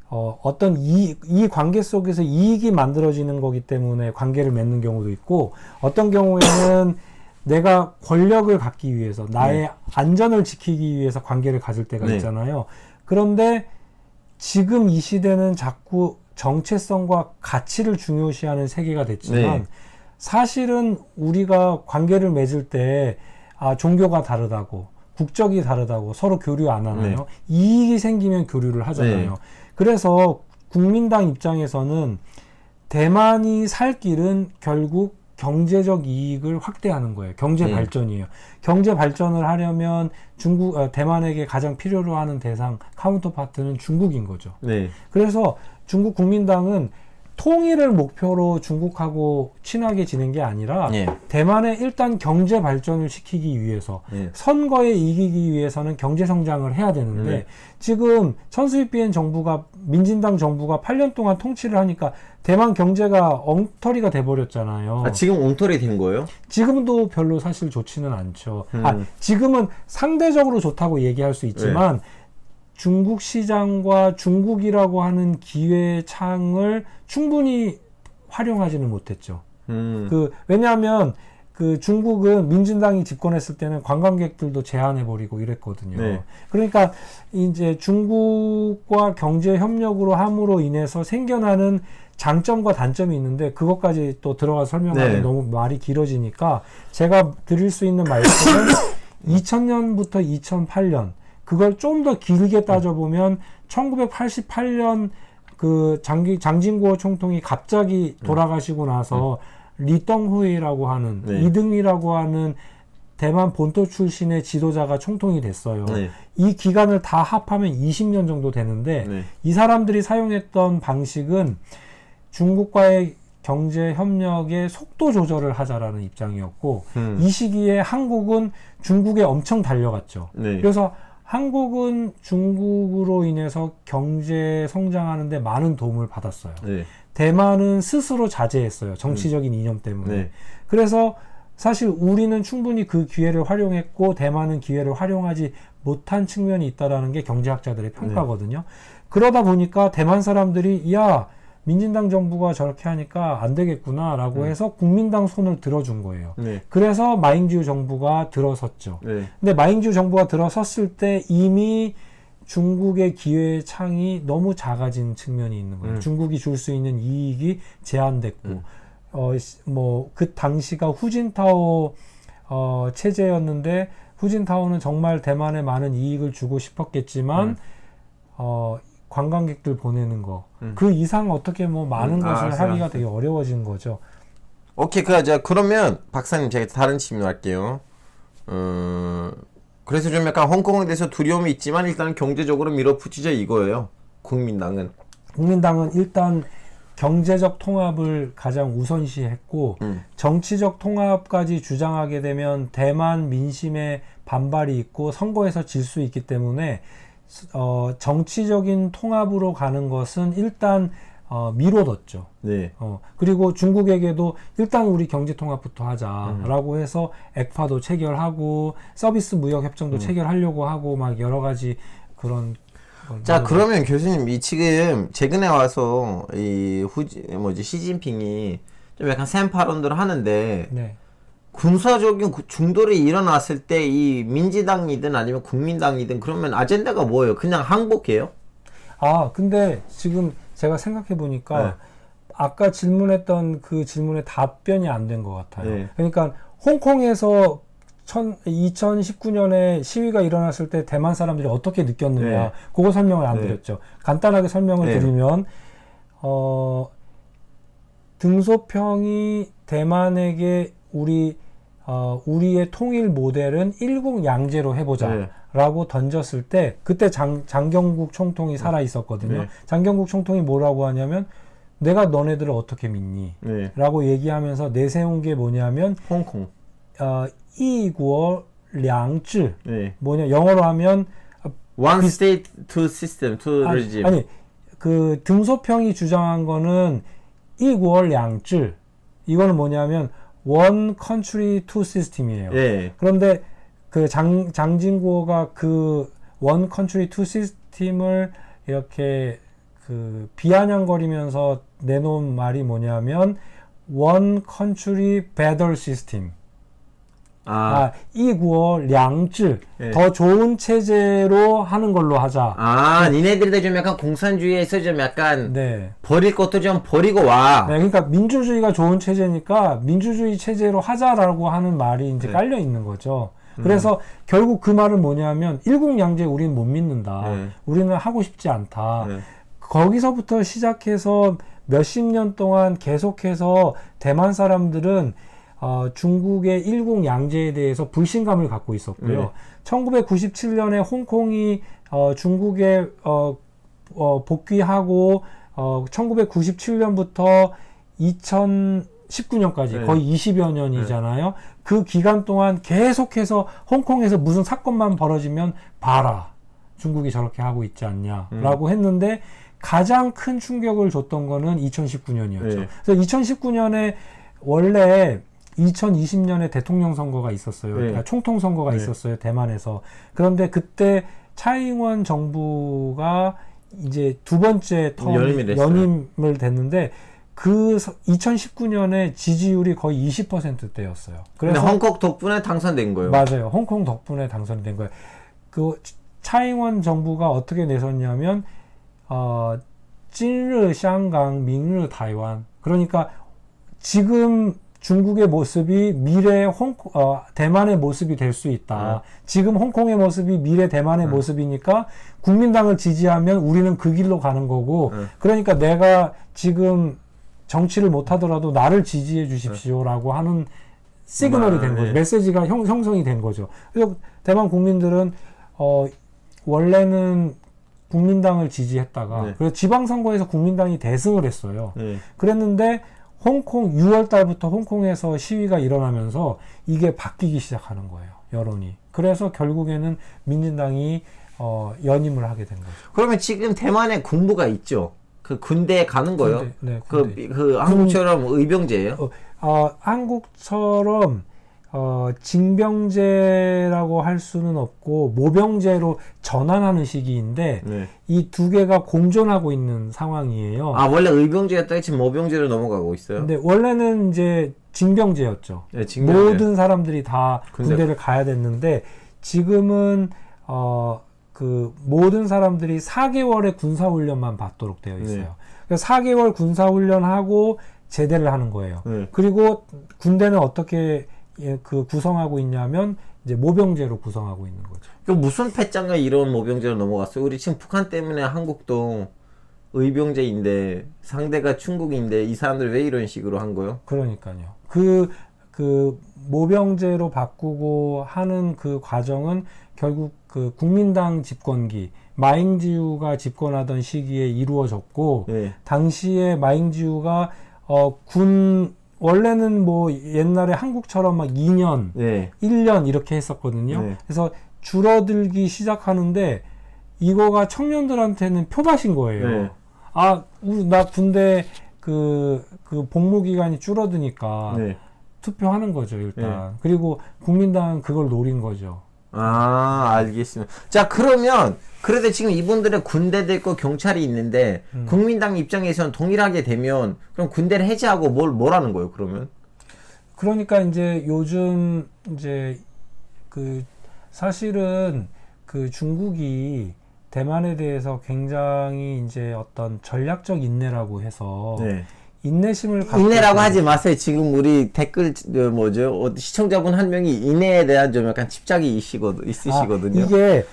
어떤 이 관계 속에서 이익이 만들어지는 거기 때문에 관계를 맺는 경우도 있고 어떤 경우에는 내가 권력을 갖기 위해서 나의 안전을 지키기 위해서 관계를 가질 때가 있잖아요. 그런데 지금 이 시대는 자꾸 정체성과 가치를 중요시하는 세계가 됐지만 사실은 우리가 관계를 맺을 때 종교가 다르다고 국적이 다르다고 서로 교류 안 하나요? 이익이 생기면 교류를 하잖아요. 그래서 국민당 입장에서는 대만이 살 길은 결국 경제적 이익을 확대하는 거예요. 경제 발전이에요. 경제 발전을 하려면 대만에게 가장 필요로 하는 대상 카운터파트는 중국인 거죠. 네. 그래서 중국 국민당은 통일을 목표로 중국하고 친하게 지낸 게 아니라 대만의 일단 경제 발전을 시키기 위해서 선거에 이기기 위해서는 경제 성장을 해야 되는데 지금 천수입비엔 정부가 민진당 정부가 8년 동안 통치를 하니까 대만 경제가 엉터리가 돼버렸잖아요. 아, 지금 엉터리 된 거예요? 지금도 별로 사실 좋지는 않죠. 지금은 상대적으로 좋다고 얘기할 수 있지만 중국 시장과 중국이라고 하는 기회의 창을 충분히 활용하지는 못했죠. 왜냐하면 중국은 민진당이 집권했을 때는 관광객들도 제한해버리고 이랬거든요. 그러니까 이제 중국과 경제 협력으로 함으로 인해서 생겨나는 장점과 단점이 있는데 그것까지 또 들어가서 설명하면 너무 말이 길어지니까 제가 드릴 수 있는 말씀은 2000년부터 2008년 그걸 좀 더 길게 따져보면 1988년 장진구어 총통이 갑자기 돌아가시고 나서 리덩후이라고 하는 이등이라고 하는 대만 본토 출신의 지도자가 총통이 됐어요. 이 기간을 다 합하면 20년 정도 되는데 이 사람들이 사용했던 방식은 중국과의 경제 협력의 속도 조절을 하자라는 입장이었고 이 시기에 한국은 중국에 엄청 달려갔죠. 그래서 한국은 중국으로 인해서 경제 성장하는데 많은 도움을 받았어요. 대만은 스스로 자제했어요. 정치적인 이념 때문에. 그래서 사실 우리는 충분히 그 기회를 활용했고 대만은 기회를 활용하지 못한 측면이 있다라는 게 경제학자들의 평가거든요. 그러다 보니까 대만 사람들이 야 민진당 정부가 저렇게 하니까 안 되겠구나 라고 해서 국민당 손을 들어준 거예요. 그래서 마잉주 정부가 들어섰죠. 근데 마잉주 정부가 들어섰을 때 이미 중국의 기회의 창이 너무 작아진 측면이 있는 거예요. 중국이 줄 수 있는 이익이 제한됐고 그 당시가 후진타오 체제였는데 후진타오는 정말 대만에 많은 이익을 주고 싶었겠지만 관광객들 보내는 거 그 이상 어떻게 많은 것을 하기가 되게 어려워진 거죠. 오케이, 그러면 박사님 제가 다른 질문 할게요. 그래서 좀 약간 홍콩에 대해서 두려움이 있지만 일단 경제적으로 밀어붙이자 이거예요. 국민당은 일단 경제적 통합을 가장 우선시했고 정치적 통합까지 주장하게 되면 대만 민심의 반발이 있고 선거에서 질 수 있기 때문에 정치적인 통합으로 가는 것은 일단 미뤄뒀죠. 그리고 중국에게도 일단 우리 경제 통합부터 하자라고 해서 액파도 체결하고 서비스 무역 협정도 체결하려고 하고 막 여러 가지 그런. 자, 그러면 교수님 지금 최근에 와서 시진핑이 좀 약간 샘 발언들을 하는데 군사적인 중돌이 일어났을 때 이 민주당이든 아니면 국민당이든 그러면 아젠다가 뭐예요? 그냥 항복해요? 근데 지금 제가 생각해 보니까 아까 질문했던 그 질문에 답변이 안 된 것 같아요. 그러니까 홍콩에서 2019년에 시위가 일어났을 때 대만 사람들이 어떻게 느꼈느냐 그거 설명을 안 드렸죠. 간단하게 설명을 드리면 등소평이 대만에게 우리의 통일 모델은 일국양제로 해보자라고 던졌을 때 그때 장경국 총통이 살아 있었거든요. 장경국 총통이 뭐라고 하냐면 내가 너네들을 어떻게 믿니? 라고 얘기하면서 내세운 게 뭐냐면 홍콩 이구어 량治 영어로 하면 one state two system two regime. 아니 그 등소평이 주장한 거는 이구어 량治 이거는 뭐냐면 one country two system이에요. 그런데 그 장진구어가 그 one country two system을 이렇게 비아냥거리면서 내놓은 말이 뭐냐면 one country better system. 이구어 량治 더 좋은 체제로 하는 걸로 하자. 니네들도 좀 약간 공산주의에서 좀 약간 버릴 것도 좀 버리고 와. 그러니까 민주주의가 좋은 체제니까 민주주의 체제로 하자라고 하는 말이 이제 깔려 있는 거죠. 그래서 결국 그 말은 뭐냐면 일국양제 우리는 못 믿는다. 우리는 하고 싶지 않다. 거기서부터 시작해서 몇십 년 동안 계속해서 대만 사람들은 중국의 일국 양제에 대해서 불신감을 갖고 있었고요. 1997년에 홍콩이 중국에 복귀하고 1997년부터 2019년까지 거의 20여 년이잖아요. 그 기간 동안 계속해서 홍콩에서 무슨 사건만 벌어지면 봐라, 중국이 저렇게 하고 있지 않냐라고 했는데 가장 큰 충격을 줬던 거는 2019년이었죠. 그래서 2019년에 원래 2020년에 대통령 선거가 있었어요. 그러니까 총통 선거가 있었어요, 대만에서. 그런데 그때 차이잉원 정부가 이제 두 번째 연임을 됐는데 그 2019년에 지지율이 거의 20%대였어요. 그래서 홍콩 덕분에 당선된 거예요. 맞아요. 홍콩 덕분에 당선된 거예요. 그 차이잉원 정부가 어떻게 내섰냐면 찐르香港, 민르 타이완. 그러니까 지금 중국의 모습이 미래 대만의 모습이 될 수 있다. 지금 홍콩의 모습이 미래 대만의 모습이니까 국민당을 지지하면 우리는 그 길로 가는 거고, 그러니까 내가 지금 정치를 못하더라도 나를 지지해 주십시오라고 하는 시그널이 된 거죠. 메시지가 형성이 된 거죠. 그래서 대만 국민들은 원래는 국민당을 지지했다가 그래서 지방선거에서 국민당이 대승을 했어요. 그랬는데 홍콩 6월 달부터 홍콩에서 시위가 일어나면서 이게 바뀌기 시작하는 거예요, 여론이. 그래서 결국에는 민진당이 연임을 하게 된 거죠. 그러면 지금 대만에 군부가 있죠. 그 군대에 가는 거예요. 군대, 네, 군대. 그 한국처럼 의병제예요. 한국처럼 징병제라고 할 수는 없고 모병제로 전환하는 시기인데 이 두 개가 공존하고 있는 상황이에요. 아, 원래 의병제였다가 지금 모병제로 넘어가고 있어요? 근데 원래는 이제 징병제였죠. 네, 징병제. 모든 사람들이 다 군대를 가야 됐는데 지금은 그 모든 사람들이 4개월의 군사훈련만 받도록 되어 있어요. 그래서 4개월 군사훈련하고 제대를 하는 거예요. 그리고 군대는 어떻게 그 구성하고 있냐면 이제 모병제로 구성하고 있는 거죠. 그 무슨 패짱가 이런 모병제로 넘어갔어요? 우리 지금 북한 때문에 한국도 의병제인데 상대가 중국인데 이 사람들 왜 이런 식으로 한 거예요? 그러니까요. 그 모병제로 바꾸고 하는 그 과정은 결국 그 국민당 집권기 마잉지우가 집권하던 시기에 이루어졌고 당시에 마잉지우가 원래는 뭐 옛날에 한국처럼 막 2년, 1년 이렇게 했었거든요. 그래서 줄어들기 시작하는데 이거가 청년들한테는 표밭인 거예요. 나 군대 그 복무 기간이 줄어드니까 투표하는 거죠, 일단. 그리고 국민당은 그걸 노린 거죠. 아, 알겠습니다. 자, 그러면 그래도 지금 이분들의 군대도 있고 경찰이 있는데 국민당 입장에서는 동일하게 되면 그럼 군대를 해제하고 뭘 하는 거예요, 그러면? 그러니까 이제 요즘 이제 그 사실은 그 중국이 대만에 대해서 굉장히 이제 어떤 전략적 인내라고 해서 인내심을 갖고 인내라고 하지 마세요. 지금 우리 댓글 시청자분 한 명이 인내에 대한 좀 약간 집착이 있으시거든요. 이게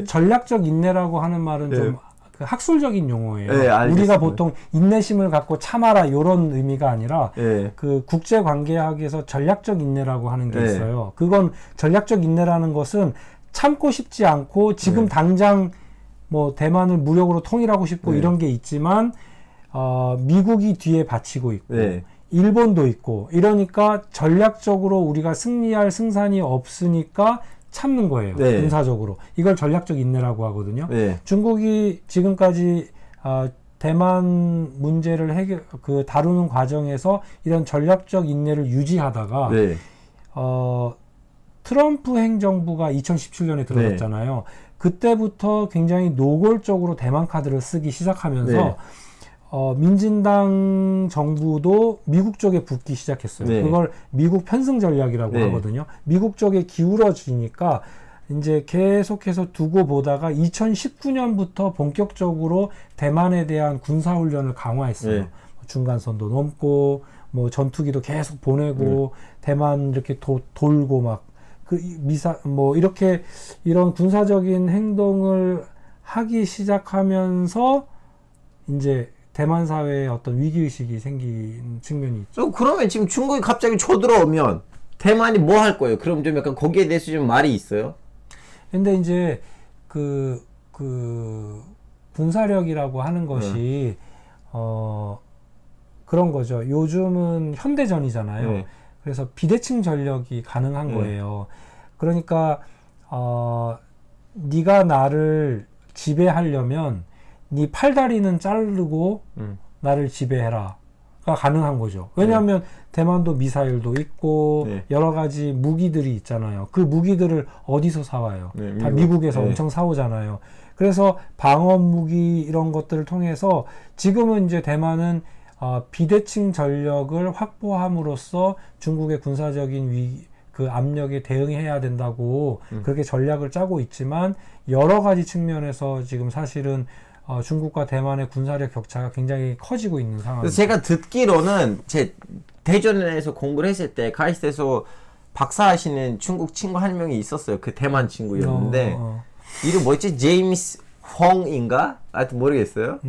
전략적 인내라고 하는 말은 좀 학술적인 용어예요. 우리가 보통 인내심을 갖고 참아라 이런 의미가 아니라 그 국제관계학에서 전략적 인내라고 하는 게 있어요. 그건 전략적 인내라는 것은 참고 싶지 않고 지금 당장 뭐 대만을 무력으로 통일하고 싶고 이런 게 있지만 미국이 뒤에 받치고 있고 일본도 있고 이러니까 전략적으로 우리가 승리할 승산이 없으니까 참는 거예요. 군사적으로. 이걸 전략적 인내라고 하거든요. 중국이 지금까지 대만 문제를 다루는 과정에서 이런 전략적 인내를 유지하다가 트럼프 행정부가 2017년에 들어섰잖아요. 그때부터 굉장히 노골적으로 대만 카드를 쓰기 시작하면서 민진당 정부도 미국 쪽에 붙기 시작했어요. 그걸 미국 편승 전략이라고 하거든요. 미국 쪽에 기울어지니까 이제 계속해서 두고 보다가 2019년부터 본격적으로 대만에 대한 군사훈련을 강화했어요. 중간선도 넘고 뭐 전투기도 계속 보내고 대만 이렇게 돌고 막 이렇게 이런 군사적인 행동을 하기 시작하면서 이제 대만 사회에 어떤 위기의식이 생긴 측면이 있죠. 그러면 지금 중국이 갑자기 쳐들어오면 대만이 뭐 할 거예요? 그럼 좀 약간 거기에 대해서 좀 말이 있어요? 근데 이제 그 군사력이라고 하는 것이 그런 거죠. 요즘은 현대전이잖아요. 그래서 비대칭 전력이 가능한 거예요. 그러니까 네가 나를 지배하려면 네 팔다리는 자르고 나를 지배해라. 가 가능한 거죠. 왜냐하면 대만도 미사일도 있고 여러 가지 무기들이 있잖아요. 그 무기들을 어디서 사와요? 다 미국에서 엄청 사오잖아요. 그래서 방어 무기 이런 것들을 통해서 지금은 이제 대만은 비대칭 전력을 확보함으로써 중국의 군사적인 그 압력에 대응해야 된다고 그렇게 전략을 짜고 있지만 여러 가지 측면에서 지금 사실은 중국과 대만의 군사력 격차가 굉장히 커지고 있는 상황입니다. 제가 듣기로는 제 대전에서 공부를 했을 때 카이스트에서 박사하시는 중국 친구 한 명이 있었어요. 그 대만 친구였는데 이름 뭐였지? 제임스 헝인가? 하여튼 모르겠어요.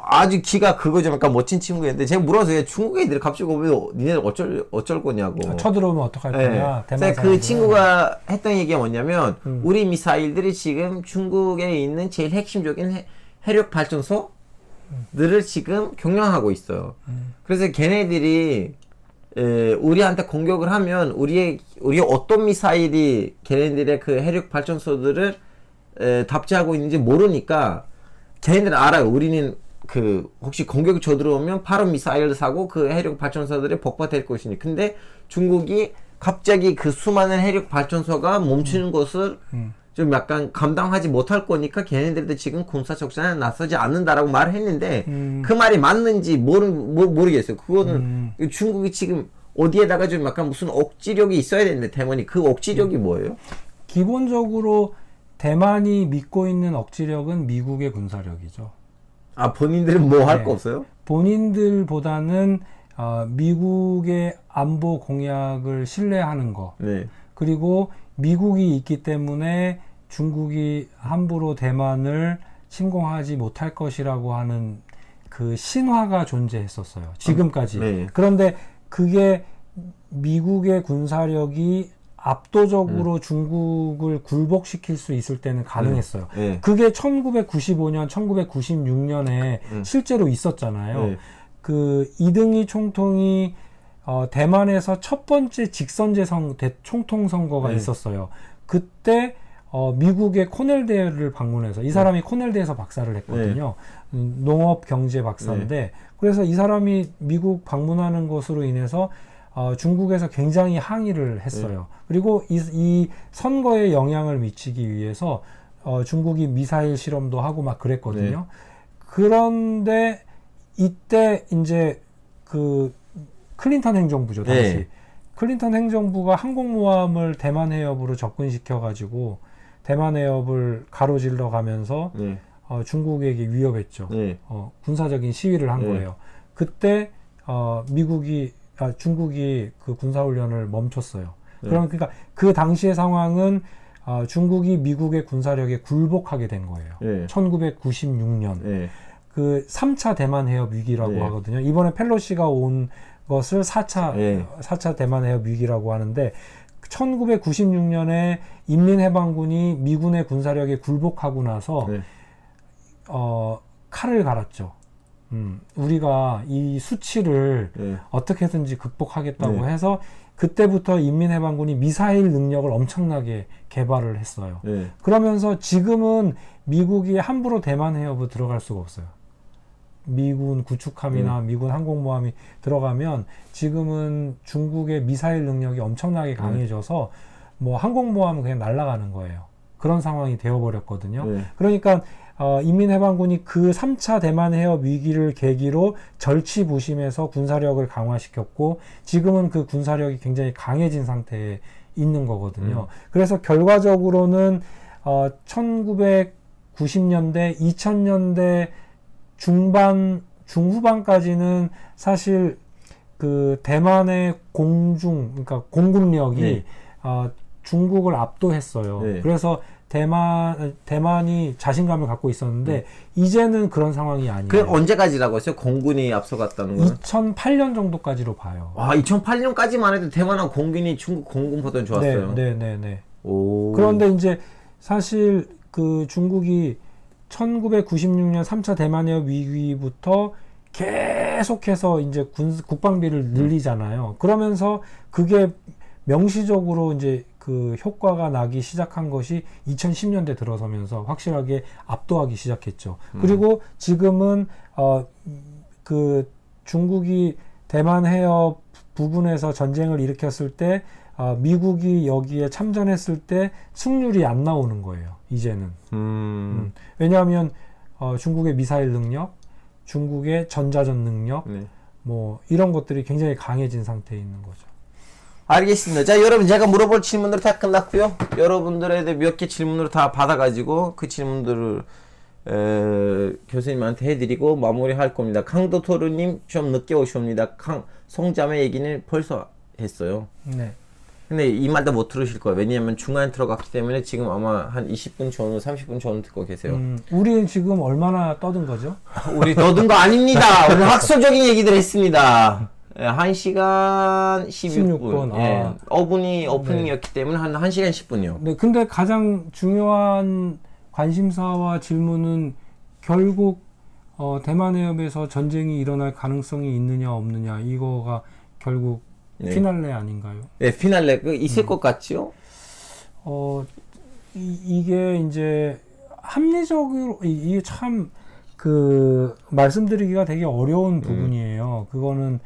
아주 기가 그거죠. 약간 멋진 친구였는데 제가 물어서 중국 애들이 갑자기 오면 니네들 어쩔 거냐고. 쳐들어오면 어떡할 거냐. 대만 그 친구가 했던 얘기가 뭐냐면 우리 미사일들이 지금 중국에 있는 제일 핵심적인 해력 발전소들을 지금 경량하고 있어요. 그래서 걔네들이 우리한테 공격을 하면 우리의 어떤 미사일이 걔네들의 그 해력 발전소들을 답지하고 있는지 모르니까 걔네들은 알아요. 우리는 그 혹시 공격이 쳐들어오면 바로 미사일을 사고 그 해력 발전소들이 폭파될 것이니. 근데 중국이 갑자기 그 수많은 해력 발전소가 멈추는 것을 좀 약간 감당하지 못할 거니까 걔네들도 지금 군사 적산에 나서지 않는다라고 말을 했는데 그 말이 맞는지 모르겠어요. 그거는 중국이 지금 어디에다가 좀 약간 무슨 억지력이 있어야 되는데 대만이 그 억지력이 뭐예요? 기본적으로 대만이 믿고 있는 억지력은 미국의 군사력이죠. 아, 본인들은 뭐 할 거 없어요? 본인들보다는 미국의 안보 공약을 신뢰하는 거. 그리고 미국이 있기 때문에 중국이 함부로 대만을 침공하지 못할 것이라고 하는 그 신화가 존재했었어요. 지금까지. 그런데 그게 미국의 군사력이 압도적으로 중국을 굴복시킬 수 있을 때는 가능했어요. 그게 1995년, 1996년에 실제로 있었잖아요. 그 이등이 총통이 대만에서 첫 번째 직선제 총통 선거가 있었어요. 그때 미국의 코넬대를 방문해서 이 사람이 코넬대에서 박사를 했거든요. 농업 경제 박사인데 그래서 이 사람이 미국 방문하는 것으로 인해서 중국에서 굉장히 항의를 했어요. 그리고 이 선거에 영향을 미치기 위해서 중국이 미사일 실험도 하고 막 그랬거든요. 그런데 이때 이제 그 클린턴 행정부죠, 당시. 클린턴 행정부가 항공모함을 대만 해협으로 접근시켜가지고 대만 해협을 가로질러 가면서 중국에게 위협했죠. 군사적인 시위를 한 거예요. 그때 중국이 그 군사훈련을 멈췄어요. 그러니까 그 당시의 상황은 중국이 미국의 군사력에 굴복하게 된 거예요. 1996년. 그 3차 대만 해협 위기라고 하거든요. 이번에 펠로시가 온 것을 4차 대만 해협 위기라고 하는데 1996년에 인민해방군이 미군의 군사력에 굴복하고 나서 칼을 갈았죠. 우리가 이 수치를 어떻게든지 극복하겠다고 해서 그때부터 인민해방군이 미사일 능력을 엄청나게 개발을 했어요. 그러면서 지금은 미국이 함부로 대만 해협으로 들어갈 수가 없어요. 미군 구축함이나 미군 항공모함이 들어가면 지금은 중국의 미사일 능력이 엄청나게 강해져서 뭐 항공모함은 그냥 날아가는 거예요. 그런 상황이 되어버렸거든요. 그러니까 인민해방군이 그 3차 대만 해협 위기를 계기로 절치부심해서 군사력을 강화시켰고 지금은 그 군사력이 굉장히 강해진 상태에 있는 거거든요. 그래서 결과적으로는 1990년대, 2000년대 중후반까지는 사실 그 대만의 그러니까 공군력이 중국을 압도했어요. 그래서 대만이 자신감을 갖고 있었는데 이제는 그런 상황이 아니에요. 그 언제까지라고 했어요? 공군이 앞서갔다는 거는? 2008년 정도까지로 봐요. 아, 2008년까지만 해도 대만은 공군이 중국 공군보다 좋았어요. 네. 오. 그런데 이제 사실 그 중국이 1996년 3차 대만해협 위기부터 계속해서 이제 국방비를 늘리잖아요. 그러면서 그게 명시적으로 이제 그 효과가 나기 시작한 것이 2010년대 들어서면서 확실하게 압도하기 시작했죠. 그리고 지금은 그 중국이 대만 해협 부분에서 전쟁을 일으켰을 때 미국이 여기에 참전했을 때 승률이 안 나오는 거예요. 이제는. 왜냐하면 중국의 미사일 능력, 중국의 전자전 능력, 뭐 이런 것들이 굉장히 강해진 상태에 있는 거죠. 알겠습니다. 자, 여러분 제가 물어볼 질문들 다 끝났고요. 여러분들의 몇 개 질문을 다 받아가지고 그 질문들을 교수님한테 해드리고 마무리할 겁니다. 강도토르님 좀 늦게 오십니다. 송자매 얘기는 벌써 했어요. 네. 근데 이 말도 못 들으실 거예요. 왜냐하면 중간에 들어갔기 때문에 지금 아마 한 20분 전후, 30분 전후 듣고 계세요. 우리는 지금 얼마나 떠든 거죠? 우리 떠든 거 아닙니다. 오늘 학술적인 얘기들 했습니다. 1시간 16분. 예. 어분이 오프닝이었기 때문에 한 1시간 10분이요. 네, 근데 가장 중요한 관심사와 질문은 결국 대만 해협에서 전쟁이 일어날 가능성이 있느냐 없느냐 이거가 결국 피날레 아닌가요? 네, 피날레 있을 것 같지요? 이게 이제 합리적으로 이게 참 그 말씀드리기가 되게 어려운 부분이에요. 그거는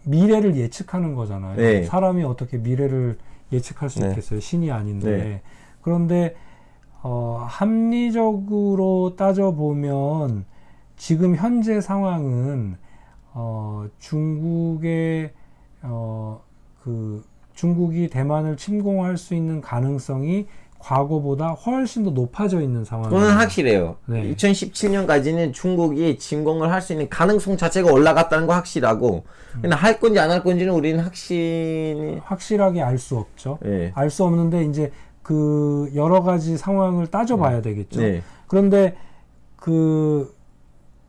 미래를 예측하는 거잖아요. 네. 사람이 어떻게 미래를 예측할 수 있겠어요? 신이 아닌데. 그런데 합리적으로 따져보면 지금 현재 상황은 중국이 대만을 침공할 수 있는 가능성이 과거보다 훨씬 더 높아져 있는 상황이에요. 그건 확실해요. 네. 2017년까지는 중국이 침공을 할 수 있는 가능성 자체가 올라갔다는 거 확실하고, 근데 할 건지 안 할 건지는 우리는 확실하게 알 수 없죠. 네. 알 수 없는데 이제 그 여러 가지 상황을 따져봐야 되겠죠. 네. 그런데 그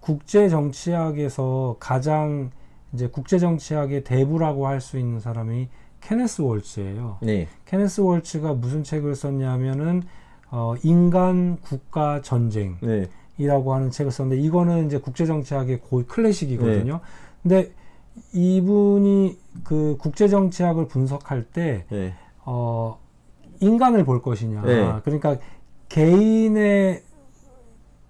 국제 정치학에서 가장 이제 국제 정치학의 대부라고 할 수 있는 사람이 케네스 월츠예요. 네. 케네스 월츠가 무슨 책을 썼냐면은 인간 국가 전쟁이라고 하는 책을 썼는데 이거는 이제 국제 정치학의 클래식이거든요. 근데 이분이 그 국제 정치학을 분석할 때 인간을 볼 것이냐. 그러니까 개인의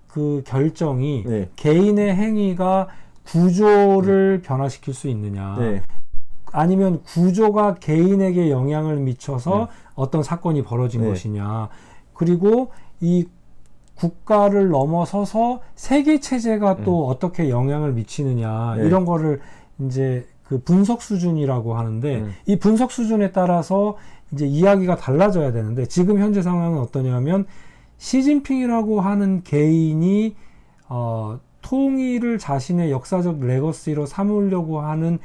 그 결정이 개인의 행위가 구조를 변화시킬 수 있느냐. 아니면 구조가 개인에게 영향을 미쳐서 어떤 사건이 벌어진 것이냐. 그리고 이 국가를 넘어서서 세계 체제가 또 어떻게 영향을 미치느냐. 이런 거를 이제 그 분석 수준이라고 하는데 이 분석 수준에 따라서 이제 이야기가 달라져야 되는데 지금 현재 상황은 어떠냐면 시진핑이라고 하는 개인이 통일을 자신의 역사적 레거시로 삼으려고 하는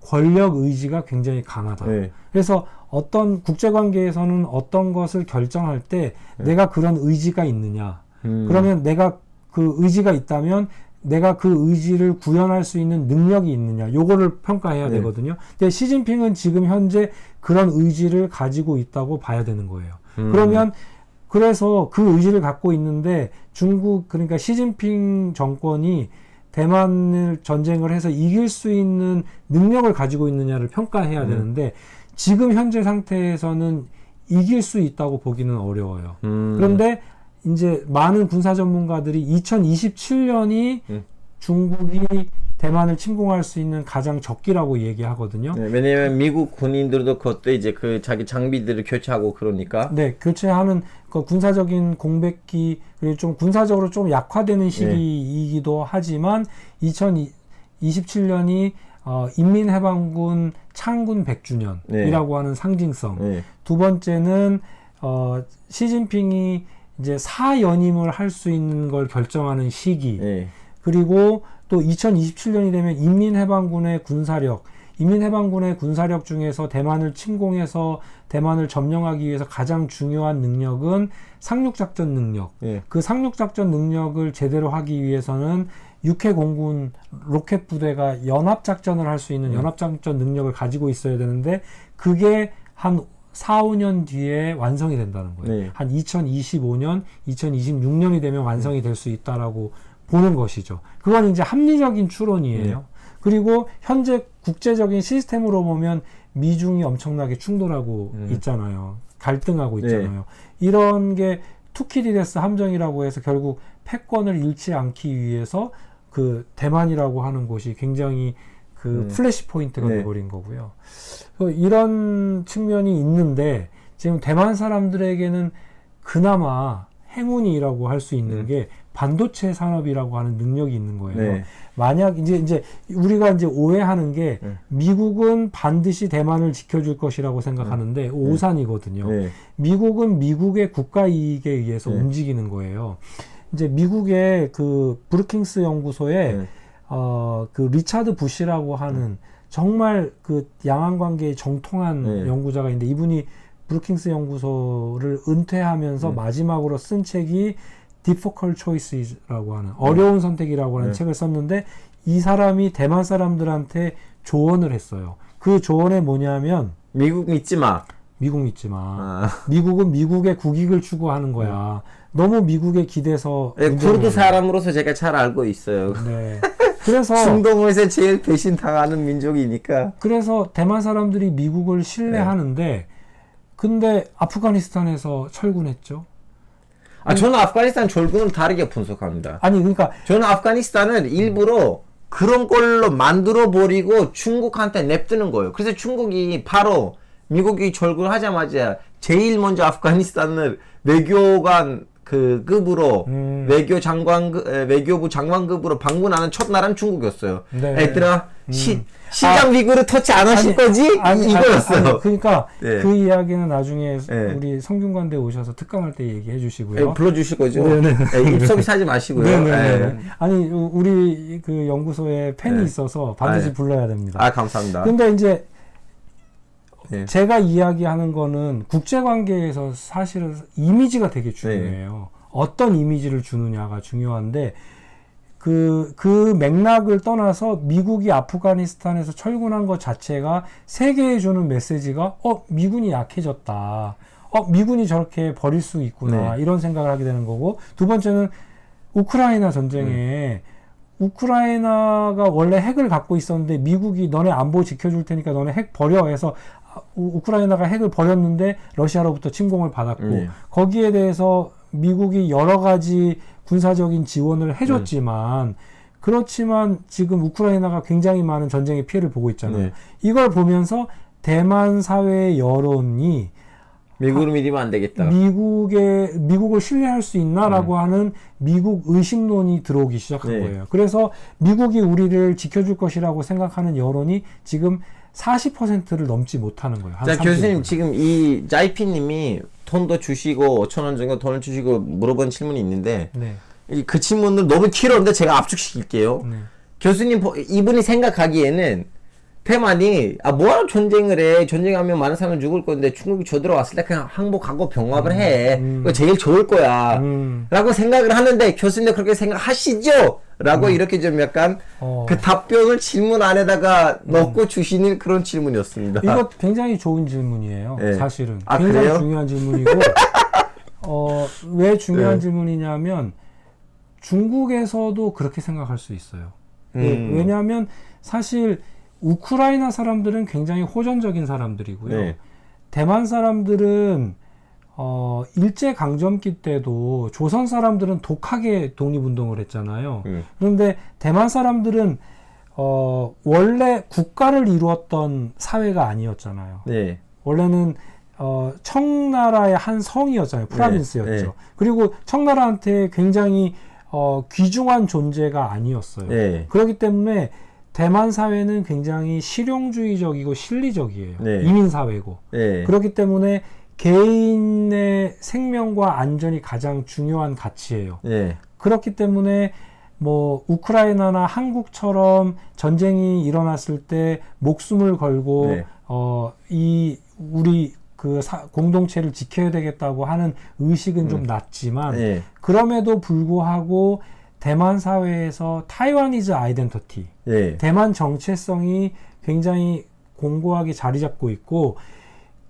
권력 의지가 굉장히 강하다. 그래서 어떤 국제관계에서는 어떤 것을 결정할 때 내가 그런 의지가 있느냐. 그러면 내가 그 의지가 있다면 내가 그 의지를 구현할 수 있는 능력이 있느냐. 요거를 평가해야 되거든요. 근데 시진핑은 지금 현재 그런 의지를 가지고 있다고 봐야 되는 거예요. 그러면 그래서 그 의지를 갖고 있는데 중국 그러니까 시진핑 정권이 대만을 전쟁을 해서 이길 수 있는 능력을 가지고 있느냐를 평가해야 되는데 지금 현재 상태에서는 이길 수 있다고 보기는 어려워요. 그런데 이제 많은 군사 전문가들이 2027년이 중국이 대만을 침공할 수 있는 가장 적기라고 얘기하거든요. 왜냐면 미국 군인들도 그것도 이제 그 자기 장비들을 교체하고 그러니까. 네, 교체하는 그 군사적인 공백기 그리고 좀 군사적으로 좀 약화되는 시기이기도 하지만 2027년이 인민해방군 창군 100주년이라고 하는 상징성. 두 번째는 시진핑이 이제 사연임을 할 수 있는 걸 결정하는 시기. 그리고 또 2027년이 되면 인민해방군의 군사력 인민해방군의 군사력 중에서 대만을 침공해서 대만을 점령하기 위해서 가장 중요한 능력은 상륙작전 능력. 예. 그 상륙작전 능력을 제대로 하기 위해서는 육해 공군 로켓 부대가 연합작전을 할 수 있는 연합작전 능력을 가지고 있어야 되는데 그게 한 4, 5년 뒤에 완성이 된다는 거예요. 네. 한 2025년, 2026년이 되면 완성이 될 수 있다라고 보는 것이죠. 그건 이제 합리적인 추론이에요. 그리고 현재 국제적인 시스템으로 보면 미중이 엄청나게 충돌하고 있잖아요. 갈등하고 있잖아요. 이런 게 투키디데스 함정이라고 해서 결국 패권을 잃지 않기 위해서 그 대만이라고 하는 곳이 굉장히 그 플래시 포인트가 돼버린 거고요. 이런 측면이 있는데 지금 대만 사람들에게는 그나마 행운이라고 할 수 있는 게 반도체 산업이라고 하는 능력이 있는 거예요. 네. 만약 이제 우리가 이제 오해하는 게 미국은 반드시 대만을 지켜줄 것이라고 생각하는데 오산이거든요. 네. 미국은 미국의 국가 이익에 의해서 움직이는 거예요. 이제 미국의 그 브루킹스 연구소에 그 리차드 부시라고 하는 정말 그 양안 관계에 정통한 연구자가 있는데 이분이 브루킹스 연구소를 은퇴하면서 마지막으로 쓴 책이 Difficult Choices라고 하는 어려운 선택이라고 하는 책을 썼는데 이 사람이 대만 사람들한테 조언을 했어요. 그 조언이 뭐냐면 미국 믿지 마. 미국 믿지 마. 미국은 미국의 국익을 추구하는 거야. 너무 미국에 기대서 쿠르드 사람으로서 제가 잘 알고 있어요. 네. 그래서 중동에서 제일 배신 당하는 민족이니까. 그래서 대만 사람들이 미국을 신뢰하는데 근데 아프가니스탄에서 철군했죠. 저는 아프가니스탄 철군을 다르게 분석합니다. 아니 그러니까 저는 아프가니스탄을 일부러 그런 걸로 만들어 버리고 중국한테 냅두는 거예요. 그래서 중국이 바로 미국이 철군하자마자 제일 먼저 아프가니스탄을 외교관 그 급으로 외교부 장관급으로 방문하는 첫 나라는 중국이었어요. 네. 얘들아 시장 위구르 터치 안 하실 거지? 이거였어요. 그러니까 그 이야기는 나중에 우리 성균관대 오셔서 특강할 때 얘기해 주시고요. 불러주실 거죠? 네네. 입서비스 하지 마시고요. 네네. 아니 우리 그 연구소에 팬이 있어서 반드시 불러야 됩니다. 감사합니다. 근데 이제 제가 이야기하는 거는 국제관계에서 사실은 이미지가 되게 중요해요. 어떤 이미지를 주느냐가 중요한데 그 맥락을 떠나서 미국이 아프가니스탄에서 철군한 것 자체가 세계에 주는 메시지가 미군이 약해졌다. 미군이 저렇게 버릴 수 있구나. 이런 생각을 하게 되는 거고 두 번째는 우크라이나 전쟁에 우크라이나가 원래 핵을 갖고 있었는데 미국이 너네 안보 지켜줄 테니까 너네 핵 버려 해서 우크라이나가 핵을 버렸는데 러시아로부터 침공을 받았고 거기에 대해서 미국이 여러 가지 군사적인 지원을 해줬지만 그렇지만 지금 우크라이나가 굉장히 많은 전쟁의 피해를 보고 있잖아요. 이걸 보면서 대만 사회의 여론이 미국을 믿으면 안 되겠다. 미국을 신뢰할 수 있나라고 하는 미국 의심론이 들어오기 시작한 거예요. 그래서 미국이 우리를 지켜줄 것이라고 생각하는 여론이 지금 40%를 넘지 못하는 거예요. 자, 교수님 지금 이 자이피님이 돈도 주시고 5,000원 정도 돈을 주시고 물어본 질문이 있는데 그 질문을 너무 길었는데 제가 압축시킬게요. 교수님 이분이 생각하기에는 대만이 뭐하러 전쟁을 해? 전쟁하면 많은 사람이 죽을 건데 중국이 쳐들어왔을 때 그냥 항복하고 병합을 해. 그거 제일 좋을 거야. 라고 생각을 하는데 교수님 그렇게 생각하시죠? 라고 이렇게 좀 약간 그 답변을 질문 안에다가 넣고 주시는 그런 질문이었습니다. 이거 굉장히 좋은 질문이에요. 사실은. 굉장히 그래요? 중요한 질문이고 왜 중요한 질문이냐면 중국에서도 그렇게 생각할 수 있어요. 왜냐하면 사실 우크라이나 사람들은 굉장히 호전적인 사람들이고요. 대만 사람들은 일제강점기 때도 조선 사람들은 독하게 독립운동을 했잖아요. 그런데 대만 사람들은 원래 국가를 이루었던 사회가 아니었잖아요. 원래는 청나라의 한 성이었잖아요. 프라빈스였죠. 그리고 청나라한테 굉장히 귀중한 존재가 아니었어요. 그렇기 때문에 대만 사회는 굉장히 실용주의적이고 실리적이에요. 이민사회고. 그렇기 때문에 개인의 생명과 안전이 가장 중요한 가치예요. 그렇기 때문에 뭐 우크라이나나 한국처럼 전쟁이 일어났을 때 목숨을 걸고 네. 이 우리 그 공동체를 지켜야 되겠다고 하는 의식은 좀 낮지만 네. 그럼에도 불구하고 대만 사회에서 타이와니즈 아이덴티티, 네. 대만 정체성이 굉장히 공고하게 자리 잡고 있고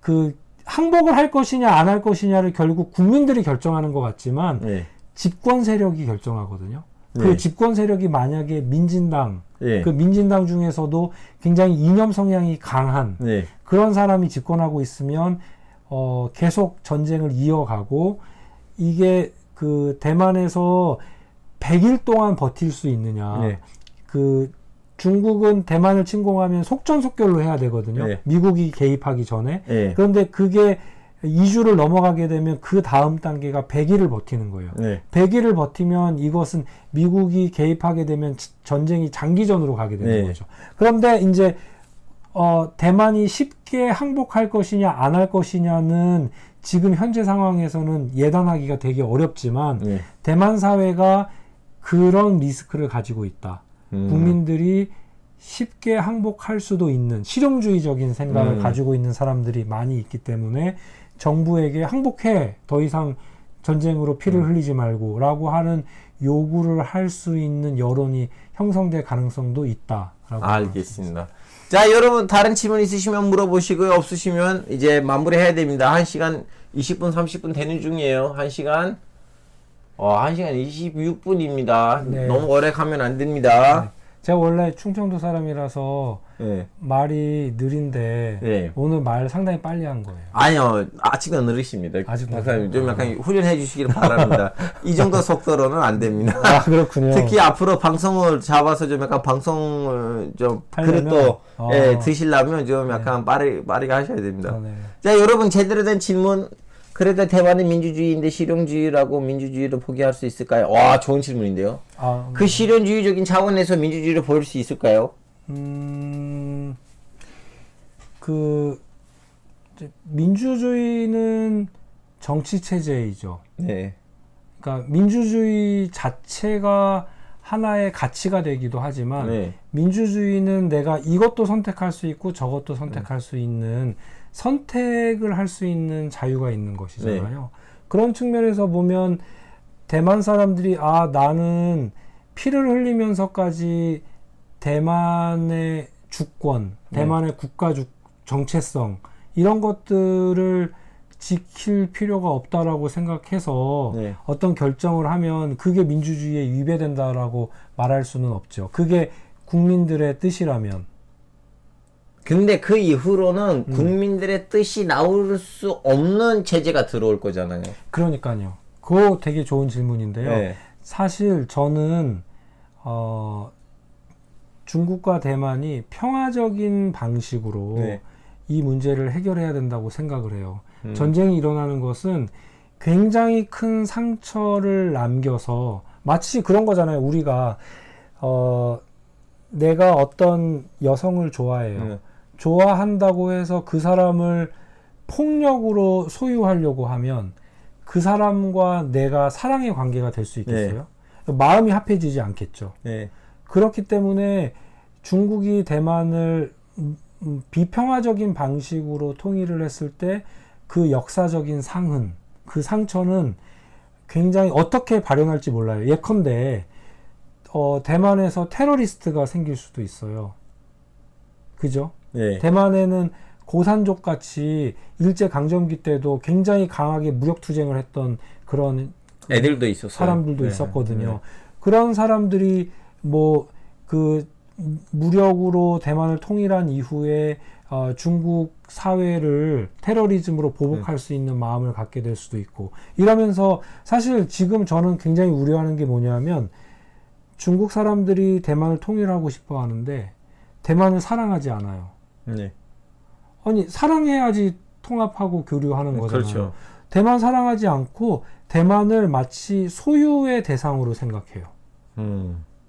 그 항복을 할 것이냐 안 할 것이냐를 결국 국민들이 결정하는 것 같지만 네. 집권 세력이 결정하거든요. 그 네. 집권 세력이 만약에 민진당, 네. 그 민진당 중에서도 굉장히 이념 성향이 강한 네. 그런 사람이 집권하고 있으면 계속 전쟁을 이어가고 이게 그 대만에서 100일 동안 버틸 수 있느냐. 네. 그 중국은 대만을 침공하면 속전속결로 해야 되거든요. 네. 미국이 개입하기 전에. 네. 그런데 그게 2주를 넘어가게 되면 그 다음 단계가 100일을 버티는 거예요. 네. 100일을 버티면 이것은 미국이 개입하게 되면 전쟁이 장기전으로 가게 되는 네. 거죠. 그런데 이제 대만이 쉽게 항복할 것이냐 안 할 것이냐는 지금 현재 상황에서는 예단하기가 되게 어렵지만 네. 대만 사회가 그런 리스크를 가지고 있다. 국민들이 쉽게 항복할 수도 있는 실용주의적인 생각을 가지고 있는 사람들이 많이 있기 때문에 정부에게 항복해 더 이상 전쟁으로 피를 흘리지 말고 라고 하는 요구를 할 수 있는 여론이 형성될 가능성도 있다라고 알겠습니다. 자, 여러분 다른 질문 있으시면 물어보시고요. 없으시면 이제 마무리해야 됩니다. 1시간 20분 30분 되는 중이에요. 1시간 1시간 26분입니다. 네. 너무 오래 가면 안 됩니다. 네. 제가 원래 충청도 사람이라서 네. 말이 느린데 네. 오늘 말 상당히 빨리 한 거예요. 아니요, 아직도 느리십니다. 아직도 박사님 좀 약간 훈련해 주시길 바랍니다. 이 정도 속도로는 안 됩니다. 아, 그렇군요. 특히 앞으로 방송을 잡아서 좀 약간 방송을 좀 하려면? 그릇도 드시려면 좀 약간 빠르게 하셔야 됩니다. 네. 자, 여러분 제대로 된 질문. 그래도 대만은 민주주의인데 실용주의라고 민주주의를 포기할 수 있을까요? 와, 좋은 질문인데요. 그 실용주의적인 차원에서 민주주의를 보일 수 있을까요? 그 민주주의는 정치 체제이죠. 네. 그러니까 민주주의 자체가 하나의 가치가 되기도 하지만 네. 민주주의는 내가 이것도 선택할 수 있고 저것도 선택할 수 있는 선택을 할 수 있는 자유가 있는 것이잖아요. 네. 그런 측면에서 보면 대만 사람들이 나는 피를 흘리면서까지 대만의 주권, 대만의 국가 정체성 이런 것들을 지킬 필요가 없다라고 생각해서 어떤 결정을 하면 그게 민주주의에 위배된다라고 말할 수는 없죠. 그게 국민들의 뜻이라면. 근데 그 이후로는 국민들의 뜻이 나올 수 없는 체제가 들어올 거잖아요. 그러니까요. 그거 되게 좋은 질문인데요. 네. 사실 저는 중국과 대만이 평화적인 방식으로 이 문제를 해결해야 된다고 생각을 해요. 전쟁이 일어나는 것은 굉장히 큰 상처를 남겨서 마치 그런 거잖아요. 우리가 내가 어떤 여성을 좋아해요. 좋아한다고 해서 그 사람을 폭력으로 소유하려고 하면 그 사람과 내가 사랑의 관계가 될 수 있겠어요? 마음이 합해지지 않겠죠. 그렇기 때문에 중국이 대만을 비평화적인 방식으로 통일을 했을 때 그 역사적인 상흔, 그 상처는 굉장히 어떻게 발현할지 몰라요. 예컨대 대만에서 테러리스트가 생길 수도 있어요. 그죠? 대만에는 고산족 같이 일제강점기 때도 굉장히 강하게 무력투쟁을 했던 그런 애들도 있었어요. 사람들도 있었거든요. 그런 사람들이 그 무력으로 대만을 통일한 이후에 중국 사회를 테러리즘으로 보복할 수 있는 마음을 갖게 될 수도 있고 이러면서 사실 지금 저는 굉장히 우려하는 게 뭐냐면 중국 사람들이 대만을 통일하고 싶어 하는데 대만을 사랑하지 않아요. 아니 사랑해야지 통합하고 교류하는 거잖아요. 그렇죠. 대만 사랑하지 않고 대만을 마치 소유의 대상으로 생각해요.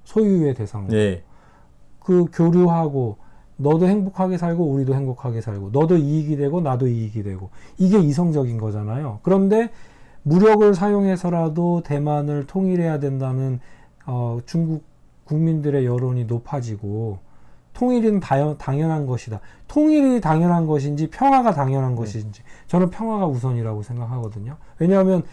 소유의 대상으로. 그 교류하고 너도 행복하게 살고 우리도 행복하게 살고 너도 이익이 되고 나도 이익이 되고 이게 이성적인 거잖아요. 그런데 무력을 사용해서라도 대만을 통일해야 된다는 중국 국민들의 여론이 높아지고 통일은 당연한 것이다. 통일이 당연한 것인지 평화가 당연한 것인지 저는 평화가 우선이라고 생각하거든요. 왜냐하면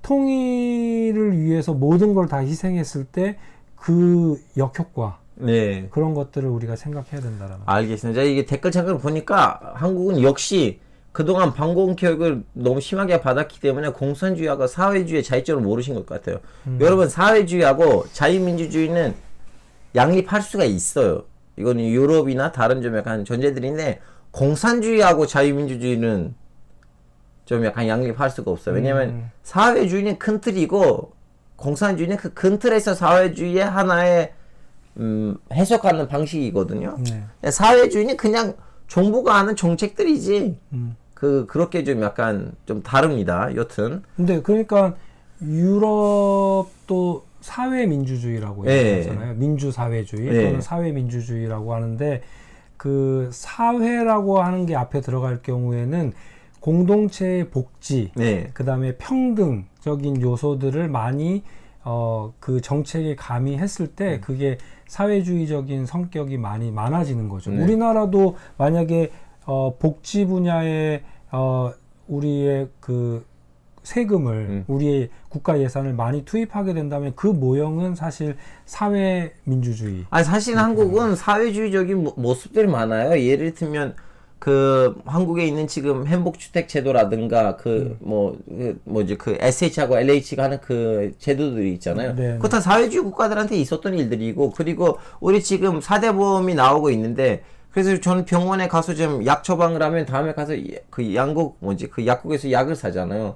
통일을 위해서 모든 걸 다 희생했을 때 그 역효과 네. 그런 것들을 우리가 생각해야 된다라는. 알겠습니다. 이게 댓글창을 보니까 한국은 역시 그동안 반공교육을 너무 심하게 받았기 때문에 공산주의하고 사회주의의 차이점을 모르신 것 같아요. 여러분, 사회주의하고 자유민주주의는 양립할 수가 있어요. 이거는 유럽이나 다른 좀 약간 전제들인데, 공산주의하고 자유민주주의는 좀 약간 양립할 수가 없어요. 왜냐면 사회주의는 큰 틀이고 공산주의는 그 큰 틀에서 사회주의의 하나의 해석하는 방식이거든요. 네. 사회주의는 그냥 정부가 하는 정책들이지. 그렇게 좀 약간 좀 다릅니다. 여튼. 근데 그러니까 유럽도 사회민주주의라고 얘기하잖아요. 민주사회주의 또는 사회민주주의라고 하는데, 그 사회라고 하는 게 앞에 들어갈 경우에는 공동체의 복지, 그 다음에 평등적인 요소들을 많이 그 정책에 가미했을 때 그게 사회주의적인 성격이 많아지는 거죠. 우리나라도 만약에 복지 분야에 우리의 그 세금을 우리의 국가 예산을 많이 투입하게 된다면 그 모형은 사실 사회민주주의. 아니, 사실 한국은 사회주의적인 모습들이 많아요. 예를 들면 그 한국에 있는 지금 행복주택 제도라든가 그 SH하고 LH가 하는 그 제도들이 있잖아요. 그거 다 사회주의 국가들한테 있었던 일들이고, 그리고 우리 지금 4대 보험이 나오고 있는데, 그래서 저는 병원에 가서 좀 약 처방을 하면 다음에 가서 그 그 약국에서 약을 사잖아요.